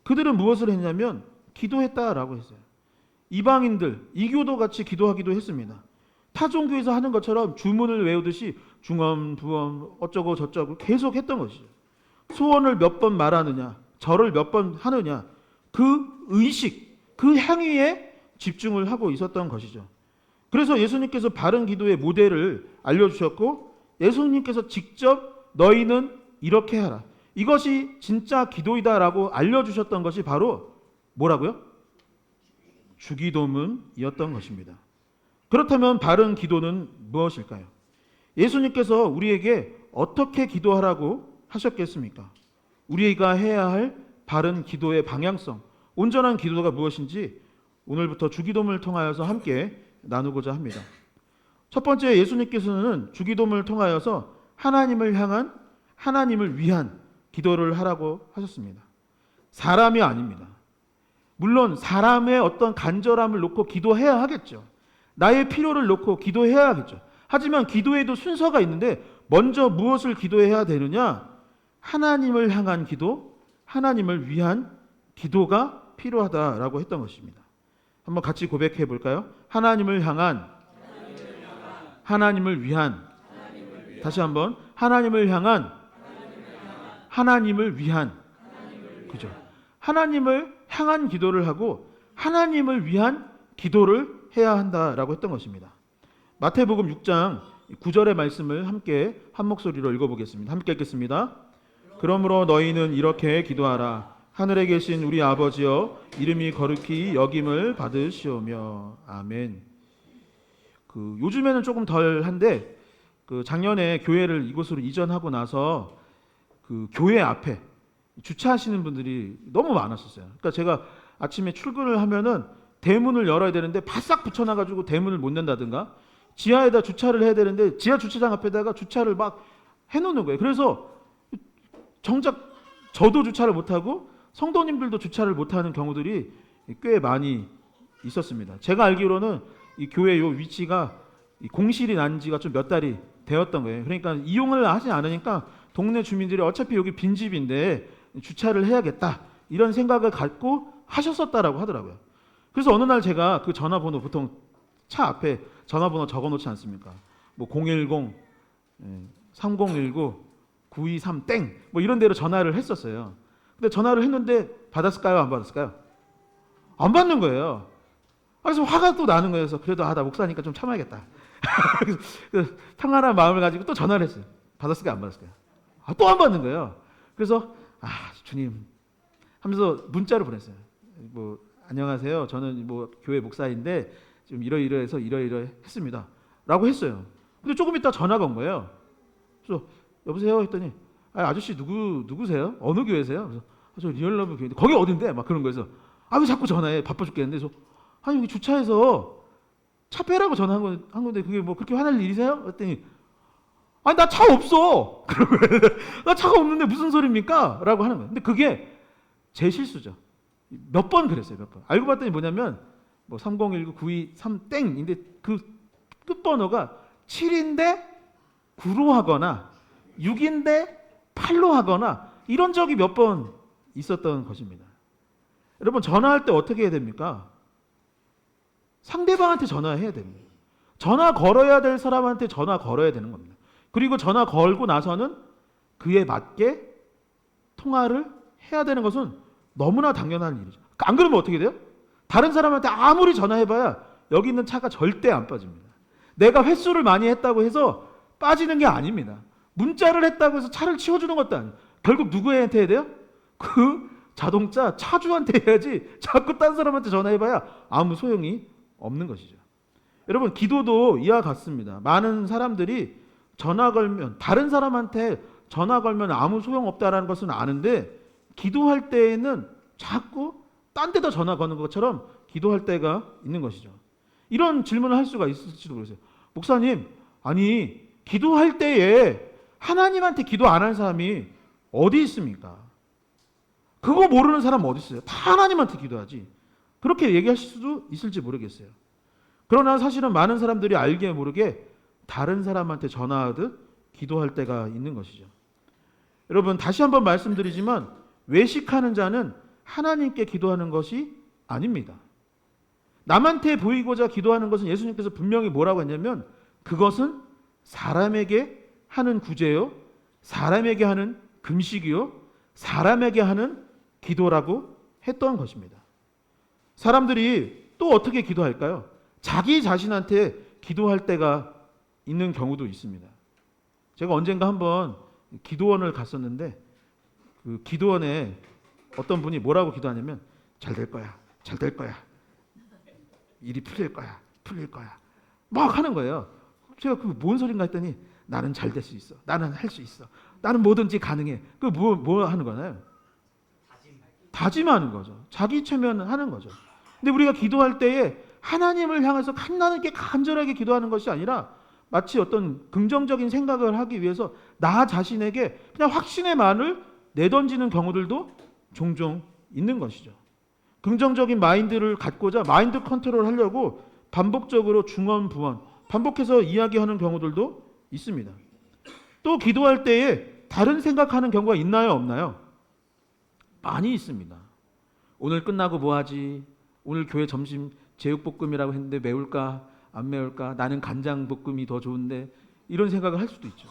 그들은 무엇을 했냐면 기도했다라고 했어요. 이방인들, 이교도 같이 기도하기도 했습니다. 타종교에서 하는 것처럼 주문을 외우듯이 중언, 부언, 어쩌고 저쩌고 계속 했던 것이죠. 소원을 몇 번 말하느냐, 절을 몇 번 하느냐, 그 의식, 그 행위에 집중을 하고 있었던 것이죠. 그래서 예수님께서 바른 기도의 모델을 알려주셨고, 예수님께서 직접 너희는 이렇게 하라, 이것이 진짜 기도이다라고 알려주셨던 것이 바로 뭐라고요? 주기도문이었던 것입니다. 그렇다면 바른 기도는 무엇일까요? 예수님께서 우리에게 어떻게 기도하라고 하셨겠습니까? 우리가 해야 할 바른 기도의 방향성, 온전한 기도가 무엇인지 오늘부터 주기도문을 통하여서 함께 나누고자 합니다. 첫 번째, 예수님께서는 주기도문을 통하여서 하나님을 향한, 하나님을 위한 기도를 하라고 하셨습니다. 사람이 아닙니다. 물론 사람의 어떤 간절함을 놓고 기도해야 하겠죠. 나의 필요를 놓고 기도해야 하겠죠. 하지만 기도에도 순서가 있는데 먼저 무엇을 기도해야 되느냐? 하나님을 향한 기도, 하나님을 위한 기도가 필요하다라고 했던 것입니다. 한번 같이 고백해 볼까요? 하나님을 향한, 하나님을 위한, 다시 한번 하나님을 향한, 하나님을 위한, 그죠? 하나님을 향한 기도를 하고 하나님을 위한 기도를 해야 한다라고 했던 것입니다. 마태복음 6장 9절의 말씀을 함께 한 목소리로 읽어보겠습니다. 함께 읽겠습니다. 그러므로 너희는 이렇게 기도하라. 하늘에 계신 우리 아버지여, 이름이 거룩히 여김을 받으시오며. 아멘. 요즘에는 조금 덜한데 작년에 교회를 이곳으로 이전하고 나서 교회 앞에 주차하시는 분들이 너무 많았었어요. 그러니까 제가 아침에 출근을 하면은 대문을 열어야 되는데 바싹 붙여놔가지고 대문을 못 연다든가, 지하에다 주차를 해야 되는데 지하 주차장 앞에다가 주차를 막 해놓는 거예요. 그래서 정작 저도 주차를 못하고 성도님들도 주차를 못하는 경우들이 꽤 많이 있었습니다. 제가 알기로는 이 교회 요 위치가 공실이 난 지가 좀 몇 달이 되었던 거예요. 그러니까 이용을 하지 않으니까 동네 주민들이 어차피 여기 빈집인데 주차를 해야겠다, 이런 생각을 갖고 하셨었다라고 하더라고요. 그래서 어느 날 제가 그 전화번호, 보통 차 앞에 전화번호 적어놓지 않습니까? 뭐 010, 3019, 923 땡, 뭐 이런 데로 전화를 했었어요. 근데 전화를 했는데 받았을까요? 안 받았을까요? 안 받는 거예요. 그래서 화가 또 나는 거예요. 그래서 그래도 나 목사니까 좀 참아야겠다. 그래서 평안한 마음을 가지고 또 전화를 했어요. 받았을까요? 안 받았을까요? 또 안 받는 거예요. 그래서 주님 하면서 문자를 보냈어요. 뭐 안녕하세요. 저는 뭐 교회 목사인데 지금 이러이러해서 이러이러했습니다. 라고 했어요. 근데 조금 있다 전화가 온 거예요. 그래서 여보세요 했더니 아저씨 누구세요? 어느 교회세요? 그래서 저 리얼러브 교회인데 거기 어딘데? 막 그런 거에서 왜 자꾸 전화해? 바빠 죽겠는데. 그래서 여기 주차해서 차 빼라고 전화한 건데 그게 뭐 그렇게 화날 일이세요? 그랬더니 나 차 없어. 나 차가 없는데 무슨 소리입니까? 라고 하는 거예요. 근데 그게 제 실수죠. 몇 번 그랬어요. 몇 번. 알고 봤더니 뭐냐면 뭐 3019 923 땡인데 그 끝번호가 7인데 9로 하거나 6인데 8로 하거나 이런 적이 몇 번 있었던 것입니다. 여러분, 전화할 때 어떻게 해야 됩니까? 상대방한테 전화해야 됩니다. 전화 걸어야 될 사람한테 전화 걸어야 되는 겁니다. 그리고 전화 걸고 나서는 그에 맞게 통화를 해야 되는 것은 너무나 당연한 일이죠. 안 그러면 어떻게 돼요? 다른 사람한테 아무리 전화해봐야 여기 있는 차가 절대 안 빠집니다. 내가 횟수를 많이 했다고 해서 빠지는 게 아닙니다. 문자를 했다고 해서 차를 치워주는 것도 아니에요. 결국 누구한테 해야 돼요? 그 자동차 차주한테 해야지 자꾸 딴 사람한테 전화해봐야 아무 소용이 없는 것이죠. 여러분, 기도도 이와 같습니다. 많은 사람들이 전화 걸면, 다른 사람한테 전화 걸면 아무 소용없다라는 것은 아는데 기도할 때에는 자꾸 딴 데다 전화 거는 것처럼 기도할 때가 있는 것이죠. 이런 질문을 할 수가 있을지도 모르겠어요. 목사님, 아니 기도할 때에 하나님한테 기도 안 하는 사람이 어디 있습니까? 그거 모르는 사람 어디 있어요? 다 하나님한테 기도하지. 그렇게 얘기하실 수도 있을지 모르겠어요. 그러나 사실은 많은 사람들이 알게 모르게 다른 사람한테 전화하듯 기도할 때가 있는 것이죠. 여러분, 다시 한번 말씀드리지만 외식하는 자는 하나님께 기도하는 것이 아닙니다. 남한테 보이고자 기도하는 것은 예수님께서 분명히 뭐라고 했냐면 그것은 사람에게 하는 구제요, 사람에게 하는 금식이요, 사람에게 하는 기도라고 했던 것입니다. 사람들이 또 어떻게 기도할까요? 자기 자신한테 기도할 때가 있는 경우도 있습니다. 제가 언젠가 한번 기도원을 갔었는데 그 기도원에 어떤 분이 뭐라고 기도하냐면 잘 될 거야, 잘 될 거야, 일이 풀릴 거야, 풀릴 거야 막 하는 거예요. 제가 그 뭔 소린가 했더니 나는 잘 될 수 있어, 나는 할 수 있어, 나는 뭐든지 가능해. 그 뭐 하는 거나요? 다짐하는 거죠. 자기 최면하는 거죠. 근데 우리가 기도할 때에 하나님을 향해서 하나님께 간절하게 기도하는 것이 아니라 마치 어떤 긍정적인 생각을 하기 위해서 나 자신에게 그냥 확신의 말을 내던지는 경우들도 종종 있는 것이죠. 긍정적인 마인드를 갖고자 마인드 컨트롤 하려고 반복적으로 중언부언 반복해서 이야기하는 경우들도 있습니다. 또 기도할 때에 다른 생각하는 경우가 있나요, 없나요? 많이 있습니다. 오늘 끝나고 뭐 하지? 오늘 교회 점심 제육볶음이라고 했는데 매울까 안 매울까? 나는 간장볶음이 더 좋은데, 이런 생각을 할 수도 있죠.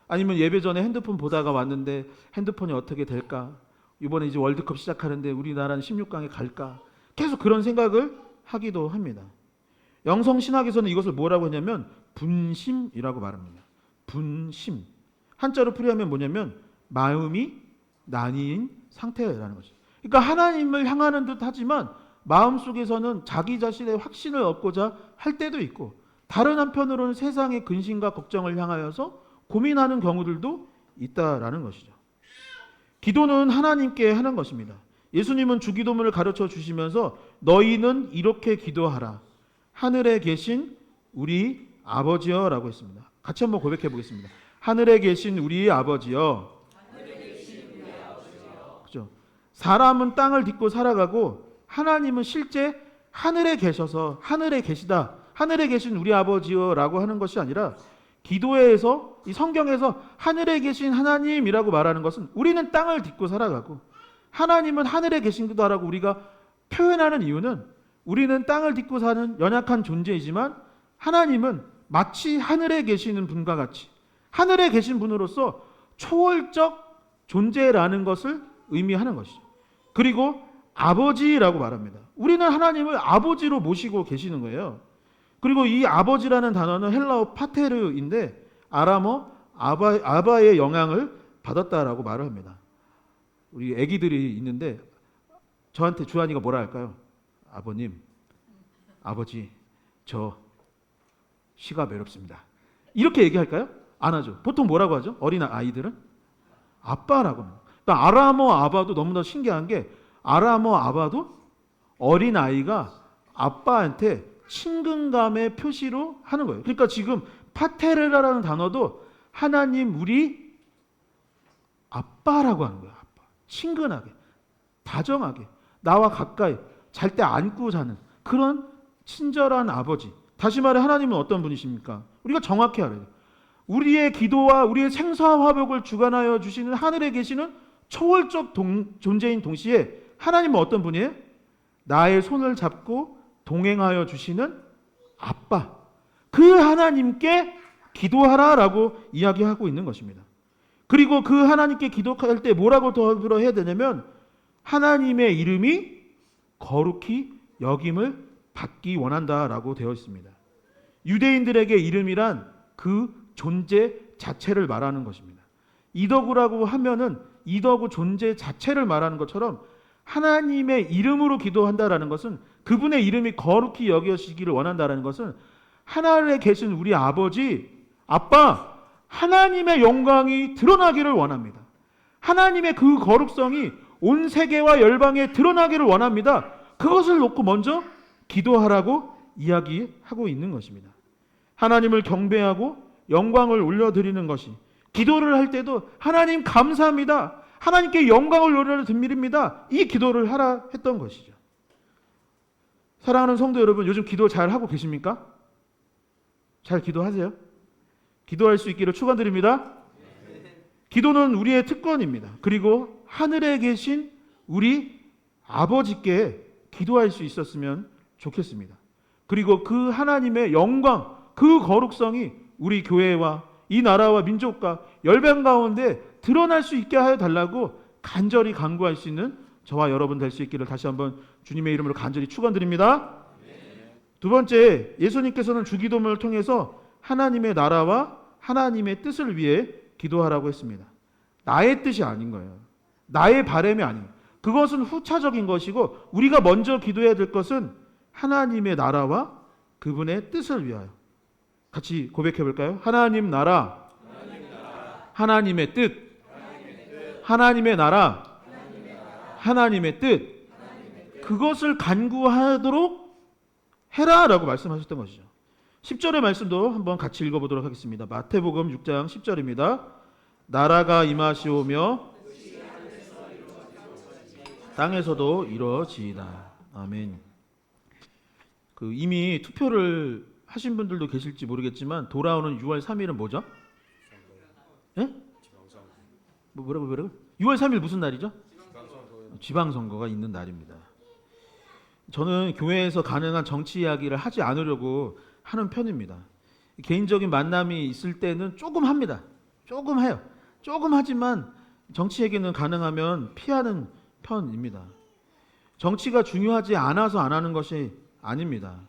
아니면 예배 전에 핸드폰 보다가 왔는데 핸드폰이 어떻게 될까? 이번에 이제 월드컵 시작하는데 우리나라는 16강에 갈까? 계속 그런 생각을 하기도 합니다. 영성 신학에서는 이것을 뭐라고 하냐면 분심이라고 말합니다. 분심. 한자로 풀이하면 뭐냐면 마음이 나뉜 상태라는 거죠. 그러니까 하나님을 향하는 듯 하지만 마음속에서는 자기 자신의 확신을 얻고자 할 때도 있고, 다른 한편으로는 세상의 근심과 걱정을 향하여서 고민하는 경우들도 있다라는 것이죠. 기도는 하나님께 하는 것입니다. 예수님은 주기도문을 가르쳐 주시면서 너희는 이렇게 기도하라. 하늘에 계신 우리 아버지여 라고 했습니다. 같이 한번 고백해 보겠습니다. 하늘에 계신 우리 아버지여. 그죠? 사람은 땅을 딛고 살아가고 하나님은 실제 하늘에 계셔서 하늘에 계시다. 하늘에 계신 우리 아버지여 라고 하는 것이 아니라, 기도에서 이 성경에서 하늘에 계신 하나님이라고 말하는 것은 우리는 땅을 딛고 살아가고 하나님은 하늘에 계신 그다라고 우리가 표현하는 이유는, 우리는 땅을 딛고 사는 연약한 존재이지만 하나님은 마치 하늘에 계시는 분과 같이 하늘에 계신 분으로서 초월적 존재라는 것을 의미하는 것이죠. 그리고 아버지라고 말합니다. 우리는 하나님을 아버지로 모시고 계시는 거예요. 그리고 이 아버지라는 단어는 헬라어 파테르인데 아람어 아바의 영향을 받았다라고 말을 합니다. 우리 아기들이 있는데 저한테 주한이가 뭐라 할까요? 아버님, 아버지, 저 시가 외롭습니다. 이렇게 얘기할까요? 안 하죠. 보통 뭐라고 하죠? 어린 아이들은 아빠라고 합니다. 그러니까 아람어 아바도 너무나 신기한 게, 아람어 아바도 어린 아이가 아빠한테 친근감의 표시로 하는 거예요. 그러니까 지금 파테르라는 단어도 하나님 우리 아빠라고 하는 거예요. 아빠. 친근하게, 다정하게, 나와 가까이 잘 때 안고 자는 그런 친절한 아버지. 다시 말해 하나님은 어떤 분이십니까? 우리가 정확히 알아야 돼요. 우리의 기도와 우리의 생사화복을 주관하여 주시는 하늘에 계시는 초월적 존재인 동시에 하나님은 어떤 분이에요? 나의 손을 잡고 동행하여 주시는 아빠. 그 하나님께 기도하라라고 이야기하고 있는 것입니다. 그리고 그 하나님께 기도할 때 뭐라고 더불어 해야 되냐면, 하나님의 이름이 거룩히 여김을 받기 원한다라고 되어 있습니다. 유대인들에게 이름이란 그 존재 자체를 말하는 것입니다. 이더구라고 하면은 이더구 존재 자체를 말하는 것처럼, 하나님의 이름으로 기도한다라는 것은, 그분의 이름이 거룩히 여겨지기를 원한다라는 것은, 하늘에 계신 우리 아버지, 아빠, 하나님의 영광이 드러나기를 원합니다. 하나님의 그 거룩성이 온 세계와 열방에 드러나기를 원합니다. 그것을 놓고 먼저 기도하라고 이야기하고 있는 것입니다. 하나님을 경배하고 영광을 올려드리는 것이, 기도를 할 때도 하나님 감사합니다, 하나님께 영광을 올려드립니다, 이 기도를 하라 했던 것이죠. 사랑하는 성도 여러분, 요즘 기도 잘 하고 계십니까? 잘 기도하세요? 기도할 수 있기를 축원드립니다. 기도는 우리의 특권입니다. 그리고 하늘에 계신 우리 아버지께 기도할 수 있었으면 좋겠습니다. 그리고 그 하나님의 영광, 그 거룩성이 우리 교회와 이 나라와 민족과 열방 가운데 드러날 수 있게 하여 달라고 간절히 간구할 수 있는 저와 여러분 될 수 있기를 다시 한번 주님의 이름으로 간절히 축원드립니다. 두 번째, 예수님께서는 주기도문을 통해서 하나님의 나라와 하나님의 뜻을 위해 기도하라고 했습니다. 나의 뜻이 아닌 거예요. 나의 바람이 아닌 거예요. 그것은 후차적인 것이고, 우리가 먼저 기도해야 될 것은 하나님의 나라와 그분의 뜻을 위하여. 같이 고백해 볼까요? 하나님 나라, 하나님의 뜻, 하나님의 나라, 하나님의 뜻, 그것을 간구하도록 해라라고 말씀하셨던 것이죠. 10절의 말씀도 한번 같이 읽어보도록 하겠습니다. 마태복음 6장 10절입니다. 나라가 임하시오며 땅에서도 이루어지이다. 아멘. 이미 투표를 하신 분들도 계실지 모르겠지만, 돌아오는 6월 3일은 뭐죠? 예? 뭐라고? 6월 3일 무슨 날이죠? 지방선거가 있는 날입니다. 저는 교회에서 가능한 정치 이야기를 하지 않으려고 하는 편입니다. 개인적인 만남이 있을 때는 조금 합니다. 조금 해요. 조금 하지만 정치 얘기는 가능하면 피하는 편입니다. 정치가 중요하지 않아서 안 하는 것이 아닙니다.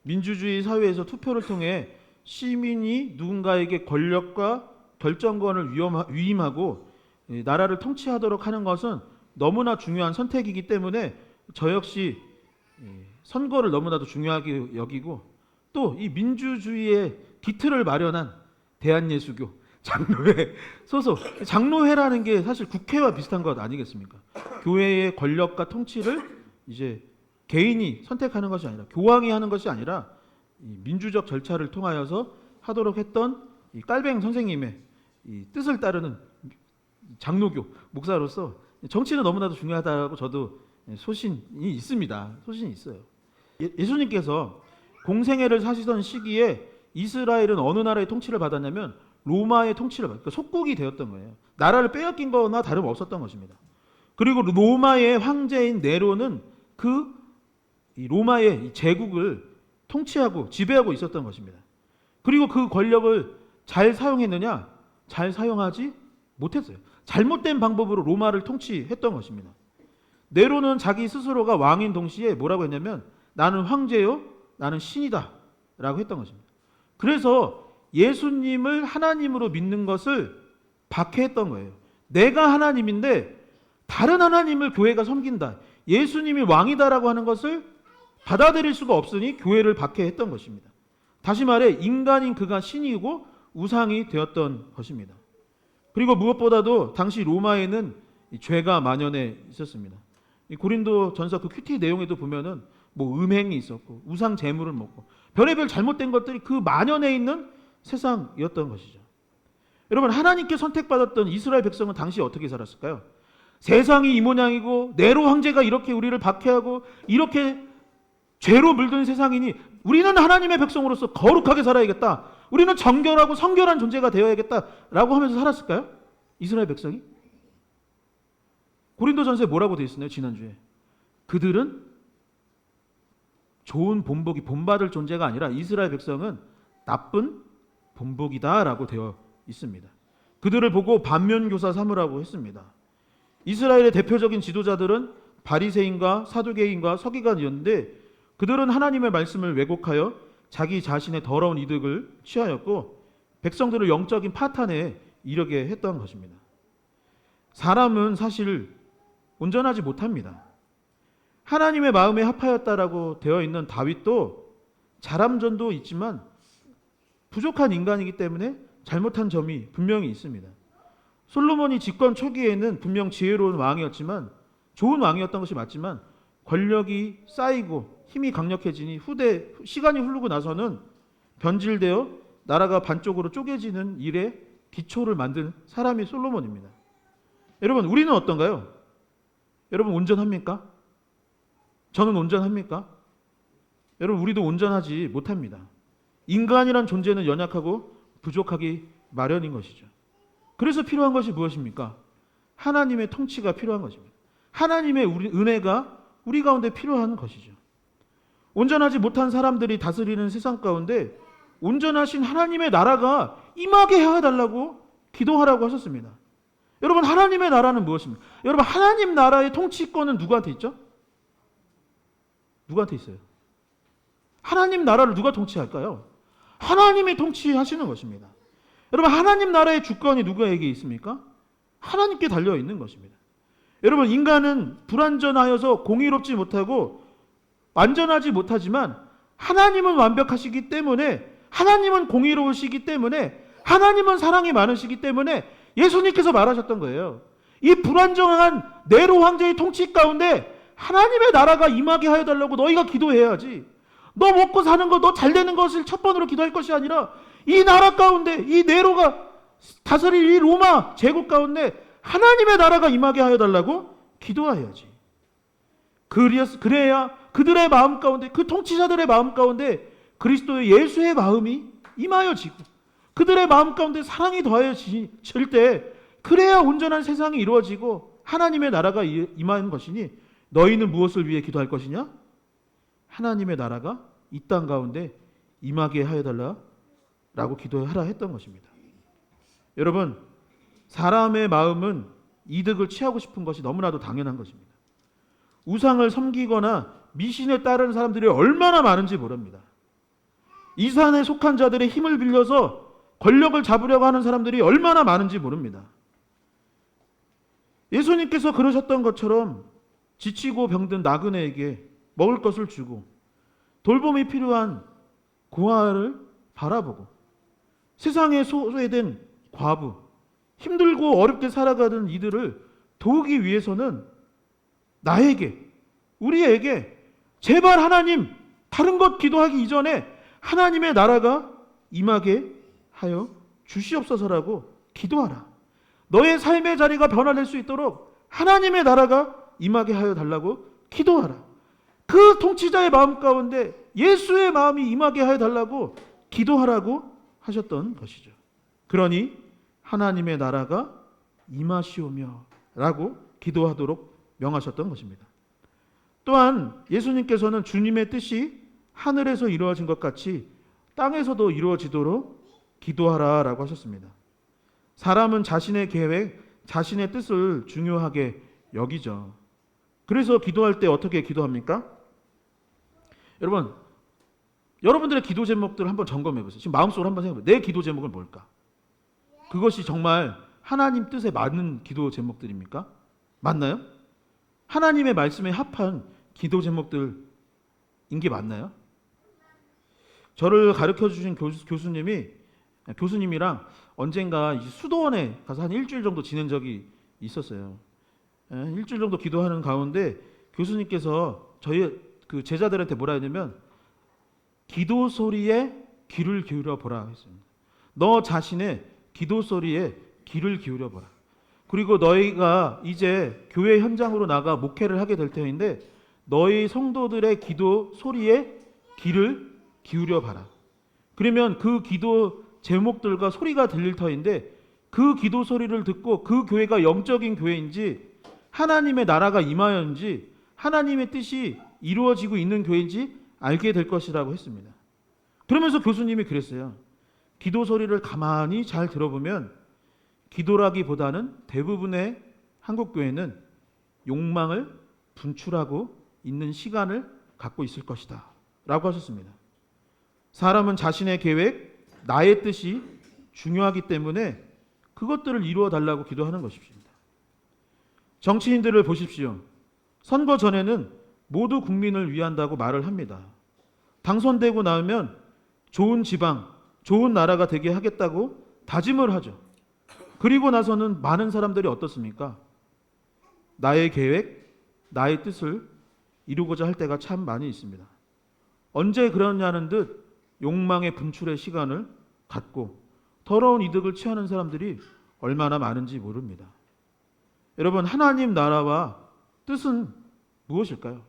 민주주의 사회에서 투표를 통해 시민이 누군가에게 권력과 결정권을 위임하고 나라를 통치하도록 하는 것은 너무나 중요한 선택이기 때문에 저 역시 선거를 너무나도 중요하게 여기고, 또 이 민주주의의 기틀을 마련한 대한예수교 장로회 소속, 장로회라는 게 사실 국회와 비슷한 것 아니겠습니까? 교회의 권력과 통치를 이제 개인이 선택하는 것이 아니라, 교황이 하는 것이 아니라 이 민주적 절차를 통하여서 하도록 했던 이 깔뱅 선생님의 이 뜻을 따르는 장로교 목사로서 정치는 너무나도 중요하다고 저도 소신이 있습니다. 소신이 있어요. 예수님께서 공생애를 사시던 시기에 이스라엘은 어느 나라의 통치를 받았냐면 로마의 통치를 받았어요. 그러니까 속국이 되었던 거예요. 나라를 빼앗긴 거나 다름없었던 것입니다. 그리고 로마의 황제인 네로는 이 로마의 이 제국을 통치하고 지배하고 있었던 것입니다. 그리고 그 권력을 잘 사용했느냐? 잘 사용하지 못했어요. 잘못된 방법으로 로마를 통치했던 것입니다. 네로는 자기 스스로가 왕인 동시에 뭐라고 했냐면 나는 황제요, 나는 신이다 라고 했던 것입니다. 그래서 예수님을 하나님으로 믿는 것을 박해했던 거예요. 내가 하나님인데 다른 하나님을 교회가 섬긴다, 예수님이 왕이다라고 하는 것을 받아들일 수가 없으니 교회를 박해했던 것입니다. 다시 말해 인간인 그가 신이고 우상이 되었던 것입니다. 그리고 무엇보다도 당시 로마에는 죄가 만연해 있었습니다. 이 고린도 전서 그 큐티 내용에도 보면은 뭐 음행이 있었고 우상 제물을 먹고 별의별 잘못된 것들이 그 만연해 있는 세상이었던 것이죠. 여러분, 하나님께 선택받았던 이스라엘 백성은 당시 어떻게 살았을까요? 세상이 이 모양이고 네로 황제가 이렇게 우리를 박해하고 이렇게 죄로 물든 세상이니 우리는 하나님의 백성으로서 거룩하게 살아야겠다, 우리는 정결하고 성결한 존재가 되어야겠다라고 하면서 살았을까요? 이스라엘 백성이? 고린도전서에 뭐라고 되어 있었나요? 지난주에 그들은 좋은 본보기 본받을 존재가 아니라 이스라엘 백성은 나쁜 본보기다라고 되어 있습니다. 그들을 보고 반면교사 삼으라고 했습니다. 이스라엘의 대표적인 지도자들은 바리새인과 사두개인과 서기관이었는데 그들은 하나님의 말씀을 왜곡하여 자기 자신의 더러운 이득을 취하였고 백성들을 영적인 파탄에 이르게 했던 것입니다. 사람은 사실 온전하지 못합니다. 하나님의 마음에 합하였다라고 되어 있는 다윗도 잘함전도 있지만 부족한 인간이기 때문에 잘못한 점이 분명히 있습니다. 솔로몬이 집권 초기에는 분명 지혜로운 왕이었지만, 좋은 왕이었던 것이 맞지만 권력이 쌓이고 힘이 강력해지니 시간이 흐르고 나서는 변질되어 나라가 반쪽으로 쪼개지는 일에 기초를 만든 사람이 솔로몬입니다. 여러분, 우리는 어떤가요? 여러분, 온전합니까? 저는 온전합니까? 여러분, 우리도 온전하지 못합니다. 인간이란 존재는 연약하고 부족하기 마련인 것이죠. 그래서 필요한 것이 무엇입니까? 하나님의 통치가 필요한 것입니다. 하나님의 은혜가 우리 가운데 필요한 것이죠. 온전하지 못한 사람들이 다스리는 세상 가운데 온전하신 하나님의 나라가 임하게 해달라고 기도하라고 하셨습니다. 여러분, 하나님의 나라는 무엇입니까? 여러분, 하나님 나라의 통치권은 누구한테 있죠? 누구한테 있어요? 하나님 나라를 누가 통치할까요? 하나님이 통치하시는 것입니다. 여러분, 하나님 나라의 주권이 누구에게 있습니까? 하나님께 달려 있는 것입니다. 여러분, 인간은 불완전하여서 공의롭지 못하고 완전하지 못하지만 하나님은 완벽하시기 때문에, 하나님은 공의로우시기 때문에, 하나님은 사랑이 많으시기 때문에 예수님께서 말하셨던 거예요. 이 불완전한 네로 황제의 통치 가운데 하나님의 나라가 임하게 하여 달라고 너희가 기도해야지. 너 먹고 사는 거, 너 잘 되는 것을 첫 번으로 기도할 것이 아니라 이 나라 가운데, 이 네로가 다스릴 이 로마 제국 가운데 하나님의 나라가 임하게 하여 달라고 기도해야지. 그래야 그들의 마음 가운데, 그 통치자들의 마음 가운데 그리스도의 예수의 마음이 임하여지고 그들의 마음 가운데 사랑이 더해질 때, 그래야 온전한 세상이 이루어지고 하나님의 나라가 임하는 것이니, 너희는 무엇을 위해 기도할 것이냐? 하나님의 나라가 이 땅 가운데 임하게 하여 달라라고 기도하라 했던 것입니다. 여러분, 사람의 마음은 이득을 취하고 싶은 것이 너무나도 당연한 것입니다. 우상을 섬기거나 미신에 따르는 사람들이 얼마나 많은지 모릅니다. 이 산에 속한 자들의 힘을 빌려서 권력을 잡으려고 하는 사람들이 얼마나 많은지 모릅니다. 예수님께서 그러셨던 것처럼 지치고 병든 나그네에게 먹을 것을 주고 돌봄이 필요한 고아를 바라보고 세상에 소외된 과부, 힘들고 어렵게 살아가는 이들을 도우기 위해서는 나에게, 우리에게 제발 하나님, 다른 것 기도하기 이전에 하나님의 나라가 임하게 하여 주시옵소서라고 기도하라. 너의 삶의 자리가 변화될 수 있도록 하나님의 나라가 임하게 하여 달라고 기도하라. 그 통치자의 마음 가운데 예수의 마음이 임하게 하여 달라고 기도하라고 하셨던 것이죠. 그러니 하나님의 나라가 임하시오며 라고 기도하도록 명하셨던 것입니다. 또한 예수님께서는 주님의 뜻이 하늘에서 이루어진 것 같이 땅에서도 이루어지도록 기도하라 라고 하셨습니다. 사람은 자신의 계획, 자신의 뜻을 중요하게 여기죠. 그래서 기도할 때 어떻게 기도합니까? 여러분, 여러분들의 기도 제목들을 한번 점검해 보세요. 지금 마음속으로 한번 생각해 보세요. 내 기도 제목은 뭘까? 그것이 정말 하나님 뜻에 맞는 기도 제목들입니까? 맞나요? 하나님의 말씀에 합한 기도 제목들인 게 맞나요? 저를 가르쳐 주신 교수님이랑 언젠가 수도원에 가서 한 일주일 정도 지낸 적이 있었어요. 일주일 정도 기도하는 가운데 교수님께서 저희 그 제자들한테 뭐라 했냐면 기도 소리에 귀를 기울여 보라 했습니다. 너 자신의 기도 소리에 귀를 기울여 보라. 그리고 너희가 이제 교회 현장으로 나가 목회를 하게 될 터인데 너희 성도들의 기도 소리에 귀를 기울여 봐라. 그러면 그 기도 제목들과 소리가 들릴 터인데 그 기도 소리를 듣고 그 교회가 영적인 교회인지 하나님의 나라가 임하였는지 하나님의 뜻이 이루어지고 있는 교회인지 알게 될 것이라고 했습니다. 그러면서 교수님이 그랬어요. 기도 소리를 가만히 잘 들어보면 기도라기보다는 대부분의 한국 교회는 욕망을 분출하고 있는 시간을 갖고 있을 것이다 라고 하셨습니다. 사람은 자신의 계획, 나의 뜻이 중요하기 때문에 그것들을 이루어 달라고 기도하는 것입니다. 정치인들을 보십시오. 선거 전에는 모두 국민을 위한다고 말을 합니다. 당선되고 나면 좋은 지방, 좋은 나라가 되게 하겠다고 다짐을 하죠. 그리고 나서는 많은 사람들이 어떻습니까? 나의 계획, 나의 뜻을 이루고자 할 때가 참 많이 있습니다. 언제 그러냐는 듯 욕망의 분출의 시간을 갖고 더러운 이득을 취하는 사람들이 얼마나 많은지 모릅니다. 여러분, 하나님 나라와 뜻은 무엇일까요?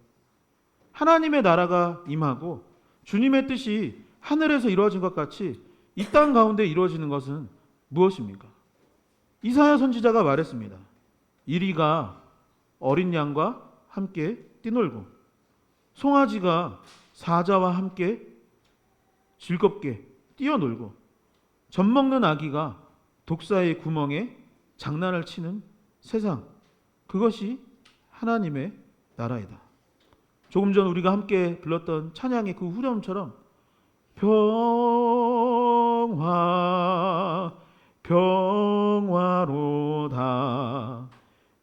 하나님의 나라가 임하고 주님의 뜻이 하늘에서 이루어진 것 같이 이 땅 가운데 이루어지는 것은 무엇입니까? 이사야 선지자가 말했습니다. 이리가 어린 양과 함께 뛰놀고 송아지가 사자와 함께 즐겁게 뛰어놀고 젖먹는 아기가 독사의 구멍에 장난을 치는 세상, 그것이 하나님의 나라이다. 조금 전 우리가 함께 불렀던 찬양의 그 후렴처럼 평화 평화로다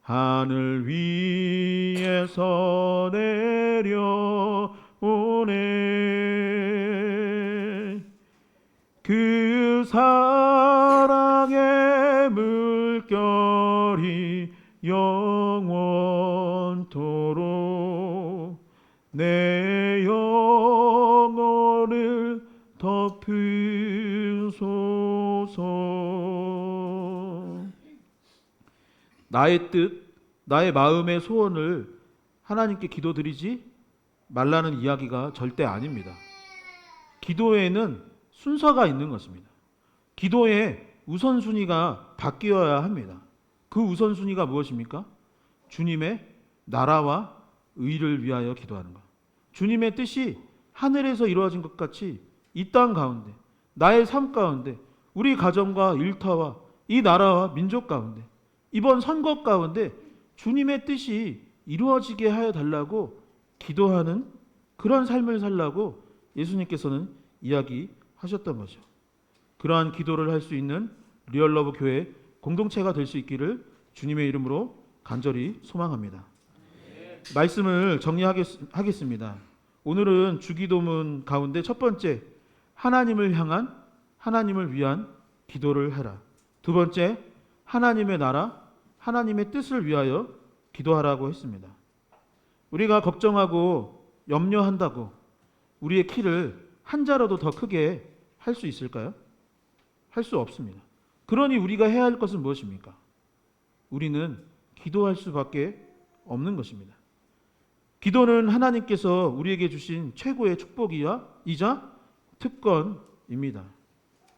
하늘 위에서 내려오네 그 사랑의 물결이 영원토록 내 영혼을 덮으소서. 나의 뜻, 나의 마음의 소원을 하나님께 기도드리지 말라는 이야기가 절대 아닙니다. 기도에는 순서가 있는 것입니다. 기도의 우선순위가 바뀌어야 합니다. 그 우선순위가 무엇입니까? 주님의 나라와 의를 위하여 기도하는 것. 주님의 뜻이 하늘에서 이루어진 것 같이 이 땅 가운데, 나의 삶 가운데, 우리 가정과 일터와 이 나라와 민족 가운데, 이번 선거 가운데 주님의 뜻이 이루어지게 하여 달라고 기도하는 그런 삶을 살라고 예수님께서는 이야기하셨던 거죠. 그러한 기도를 할 수 있는 리얼러브 교회 공동체가 될 수 있기를 주님의 이름으로 간절히 소망합니다. 말씀을 정리하겠습니다. 오늘은 주기도문 가운데 첫 번째, 하나님을 향한, 하나님을 위한 기도를 해라. 두 번째, 하나님의 나라, 하나님의 뜻을 위하여 기도하라고 했습니다. 우리가 걱정하고 염려한다고 우리의 키를 한 자라도 더 크게 할 수 있을까요? 할 수 없습니다. 그러니 우리가 해야 할 것은 무엇입니까? 우리는 기도할 수밖에 없는 것입니다. 기도는 하나님께서 우리에게 주신 최고의 축복이자 특권입니다.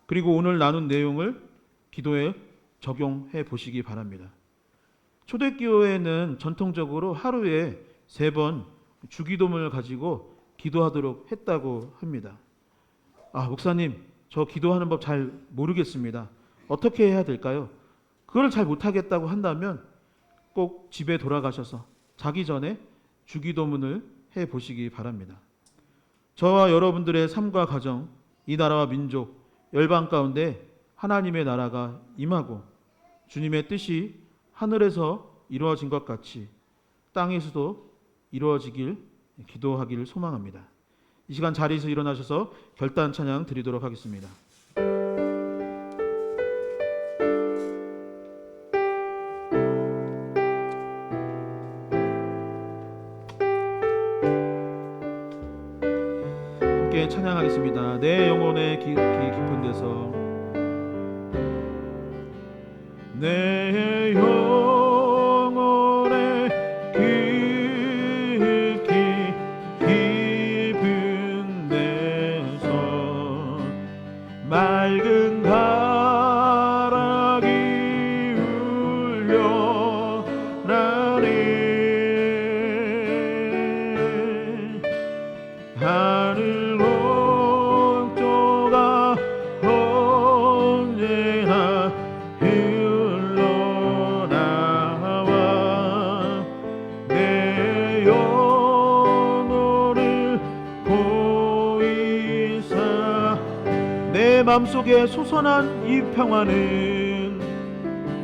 그리고 오늘 나눈 내용을 기도에 적용해 보시기 바랍니다. 초대교회는 전통적으로 하루에 3번 주기도문을 가지고 기도하도록 했다고 합니다. 목사님, 저 기도하는 법 잘 모르겠습니다. 어떻게 해야 될까요? 그걸 잘 못하겠다고 한다면 꼭 집에 돌아가셔서 자기 전에 주기도문을 해 보시기 바랍니다. 저와 여러분들의 삶과 가정, 이 나라와 민족, 열방 가운데 하나님의 나라가 임하고 주님의 뜻이 하늘에서 이루어진 것 같이 땅에서도 이루어지길 기도하기를 소망합니다. 이 시간 자리에서 일어나셔서 결단 찬양 드리도록 하겠습니다. 함께 찬양하겠습니다. 내 영혼의 깊은 데서 내 영혼의 깊은 데서 맑은 가락이 울려나네. 하늘 녹조가 언제나 흘러나와 내 영혼을 보이사 내 맘속에 솟아난 이 평화는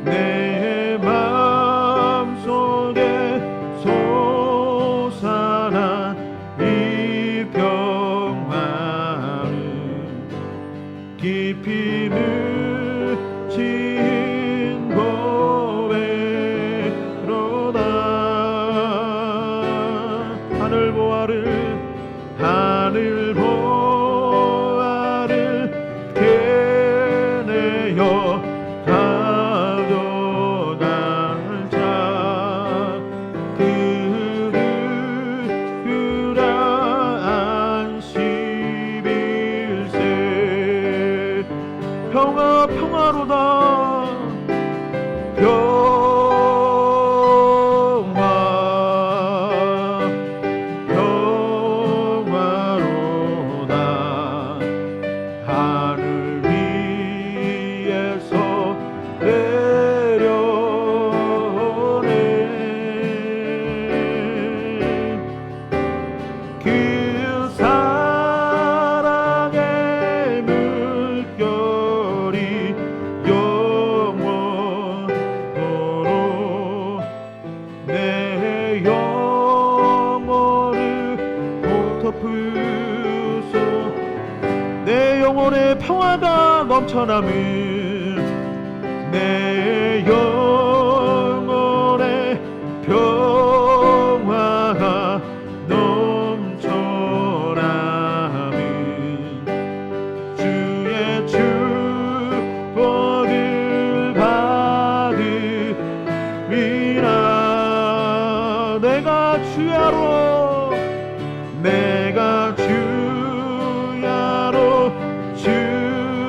내 맘속에 솟아난 이 평화는 깊이 묻힌 고백으로다. 하늘 보아를 깨내어 가져갈 자 그라 안식일세 평화로다 평화로다 하늘 위에서 내려오네. 그 사랑의 물결이 영원토록 내 영혼을 덮으소. 내 영혼의 평화가 넘쳐남은 내 영혼의 평화가 넘쳐남은 주의 축복을 받으리라. 내가 주야로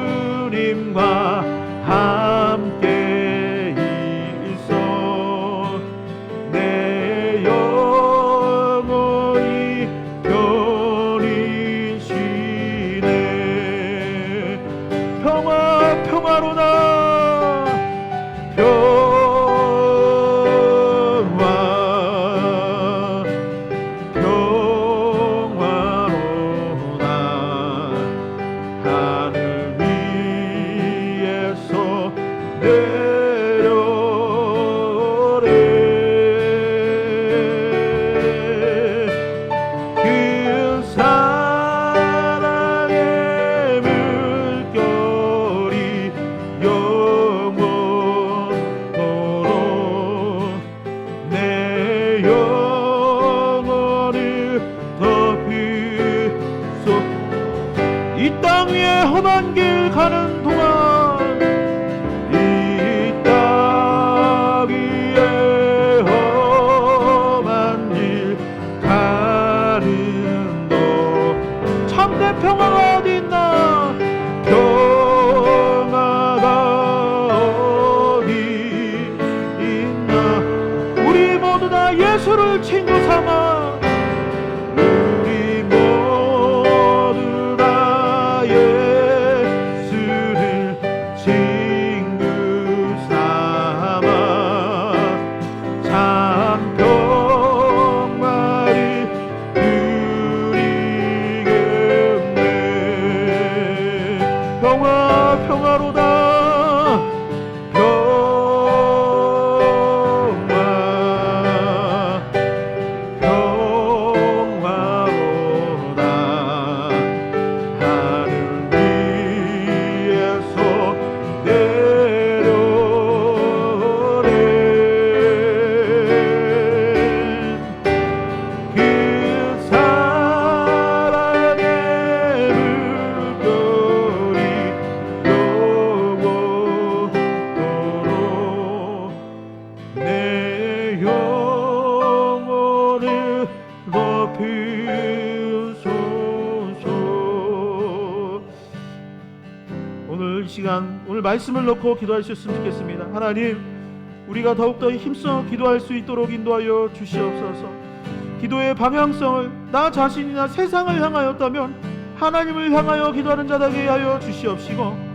주님과 함께 있어 내 영혼이 편히쉬네. 평화로다 평화로다 험한 길 가는 동안 이 땅 위에 험한 길 가는 너 참된 평화가 어디 있나 평화가 어디 있나 우리 모두 다 예수를 친구 삼아 우리 모두 다 예수를 친구 삼아 참 평화를 누리겠네 평화로다 오늘 말씀을 놓고 기도하셨으면 좋겠습니다. 하나님, 우리가 더욱더 힘써 기도할 수 있도록 인도하여 주시옵소서. 기도의 방향성을 나 자신이나 세상을 향하였다면 하나님을 향하여 기도하는 자되게 하여 주시옵시고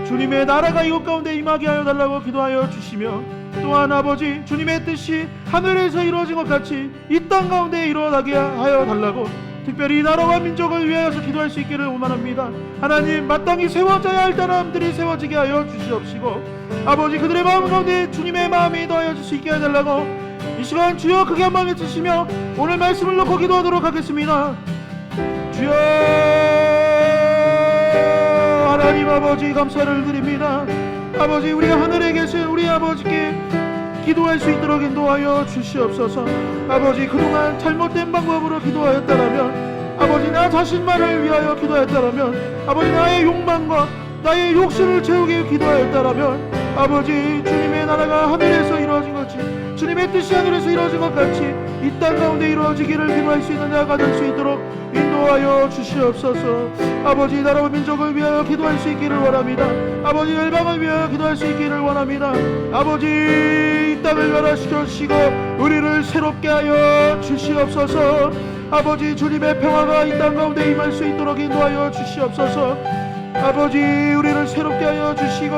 주님의 나라가 이곳 가운데 임하게 하여 달라고 기도하여 주시며 또한 아버지 주님의 뜻이 하늘에서 이루어진 것 같이 이 땅 가운데 이루어나게 하여 달라고 특별히 이 나라와 민족을 위하여서 기도할 수 있기를 원합니다. 하나님, 마땅히 세워져야 할 사람들이 세워지게 하여 주시옵시고 아버지 그들의 마음 가운데 주님의 마음이 더하여 줄 수 있게 해달라고 이 시간 주여 크게 한번 외치시며 오늘 말씀을 놓고 기도하도록 하겠습니다. 주여 하나님 아버지 감사를 드립니다. 아버지 우리가 하늘에 계신 우리 아버지께 기도할 수 있도록 인도하여 주시옵소서. 아버지 그동안 잘못된 방법으로 기도하였다라면 아버지 나 자신만을 위하여 기도하였다라면 아버지 나의 욕망과 나의 욕심을 채우기 기도하였다라면 아버지 주님의 나라가 하늘에서 이루어진 것이 주님의 뜻이 하늘에서 이루어진 것 같이 이 땅 가운데 이루어지기를 기도할 수 있는 자가 될 수 있도록 인도하여 주시옵소서. 아버지 나라와 민족을 위하여 기도할 수 있기를 원합니다. 아버지 열방을 위하여 기도할 수 있기를 원합니다. 아버지 이 땅을 변화시켜 주시고 우리를 새롭게 하여 주시옵소서. 아버지 주님의 평화가 이 땅 가운데 임할 수 있도록 인도하여 주시옵소서. 아버지 우리를 새롭게 하여 주시고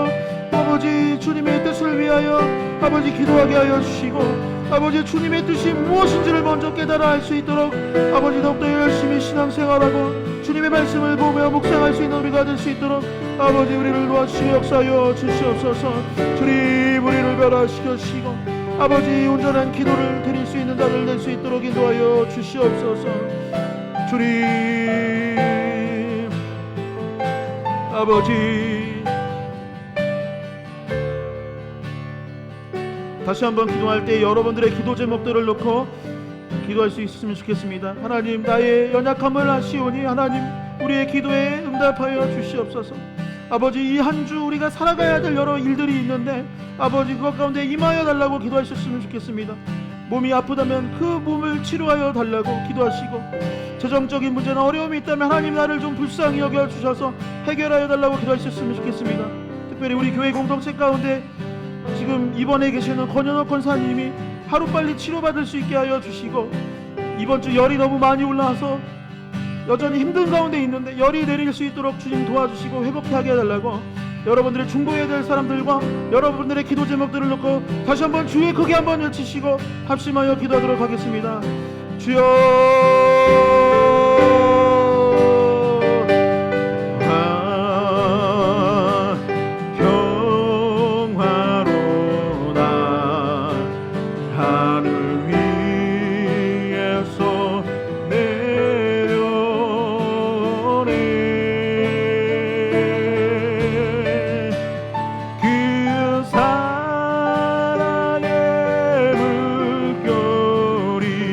아버지 주님의 뜻을 위하여 아버지 기도하게 하여 주시고 아버지 주님의 뜻이 무엇인지를 먼저 깨달아 알 수 있도록 아버지 더욱더 열심히 신앙생활하고 주님의 말씀을 보며 묵상할 수 있는 우리가 될 수 있도록 아버지 우리를 도와주시고 역사하여 주시옵소서. 주님 우리를 변화시켜 주시고 아버지 온전한 기도를 드릴 수 있는 자들 될 수 있도록 인도하여 주시옵소서. 주님 아버지 다시 한번 기도할 때 여러분들의 기도 제목들을 놓고 기도할 수 있으면 좋겠습니다. 하나님 나의 연약함을 아시오니 하나님 우리의 기도에 응답하여 주시옵소서. 아버지 이 한 주 우리가 살아가야 될 여러 일들이 있는데 아버지 그것 가운데 임하여 달라고 기도하셨으면 좋겠습니다. 몸이 아프다면 그 몸을 치료하여 달라고 기도하시고 재정적인 문제나 어려움이 있다면 하나님 나를 좀 불쌍히 여겨주셔서 해결하여 달라고 기도하셨으면 좋겠습니다. 특별히 우리 교회 공동체 가운데 지금 입원해 계시는 권현옥 권사님이 하루빨리 치료받을 수 있게 하여 주시고 이번 주 열이 너무 많이 올라와서 여전히 힘든 가운데 있는데 열이 내릴 수 있도록 주님 도와주시고 회복하게 해달라고 여러분들의 중보해야 될 사람들과 여러분들의 기도 제목들을 놓고 다시 한번 주의 크게 한번 외치시고 합심하여 기도하도록 하겠습니다. 주여 영원히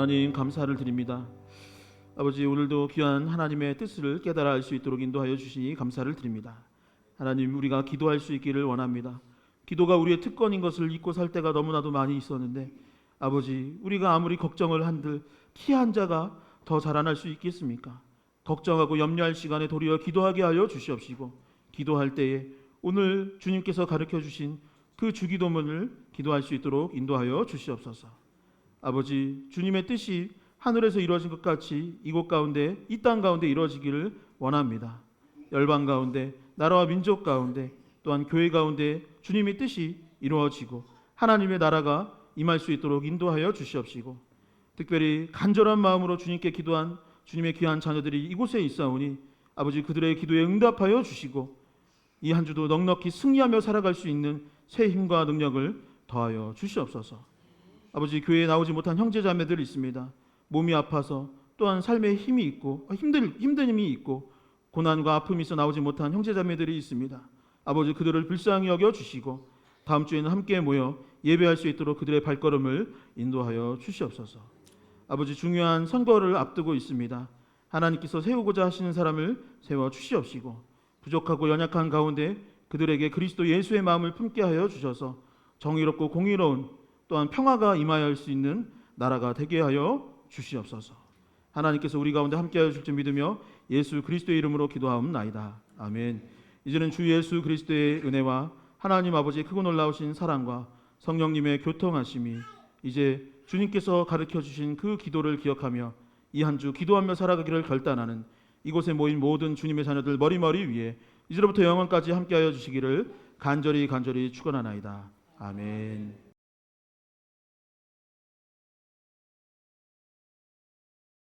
하나님 감사를 드립니다. 아버지, 오늘도 귀한 하나님의 뜻을 깨달아 알 수 있도록 인도하여 주시니 감사를 드립니다. 하나님, 우리가 기도할 수 있기를 원합니다. 기도가 우리의 특권인 것을 잊고 살 때가 너무나도 많이 있었는데, 아버지, 우리가 아무리 걱정을 한들 키 한 자가 더 자라날 수 있겠습니까? 걱정하고 염려할 시간에 도리어 기도하게 하여 주시옵시고, 기도할 때에 오늘 주님께서 가르쳐 주신 그 주기도문을 기도할 수 있도록 인도하여 주시옵소서. 아버지, 주님의 뜻이 하늘에서 이루어진 것 같이 이곳 가운데, 이 땅 가운데 이루어지기를 원합니다. 열방 가운데, 나라와 민족 가운데, 또한 교회 가운데 주님의 뜻이 이루어지고 하나님의 나라가 임할 수 있도록 인도하여 주시옵시고, 특별히 간절한 마음으로 주님께 기도한 주님의 귀한 자녀들이 이곳에 있사오니 아버지, 그들의 기도에 응답하여 주시고 이 한 주도 넉넉히 승리하며 살아갈 수 있는 새 힘과 능력을 더하여 주시옵소서. 아버지, 교회에 나오지 못한 형제자매들이 있습니다. 몸이 아파서, 또한 삶에 힘이 있고 힘든 힘이 있고 고난과 아픔이 있어 나오지 못한 형제자매들이 있습니다. 아버지, 그들을 불쌍히 여겨 주시고 다음 주에는 함께 모여 예배할 수 있도록 그들의 발걸음을 인도하여 주시옵소서. 아버지, 중요한 선거를 앞두고 있습니다. 하나님께서 세우고자 하시는 사람을 세워 주시옵시고, 부족하고 연약한 가운데 그들에게 그리스도 예수의 마음을 품게 하여 주셔서 정의롭고 공의로운, 또한 평화가 임하여 수 있는 나라가 되게 하여 주시옵소서. 하나님께서 우리 가운데 함께하여 줄 줄 믿으며 예수 그리스도의 이름으로 기도하옵나이다. 아멘. 이제는 주 예수 그리스도의 은혜와 하나님 아버지의 크고 놀라우신 사랑과 성령님의 교통하심이 이제 주님께서 가르쳐 주신 그 기도를 기억하며 이 한 주 기도하며 살아가기를 결단하는 이곳에 모인 모든 주님의 자녀들 머리머리 위에 이제로부터 영원까지 함께하여 주시기를 간절히 축원하나이다. 아멘.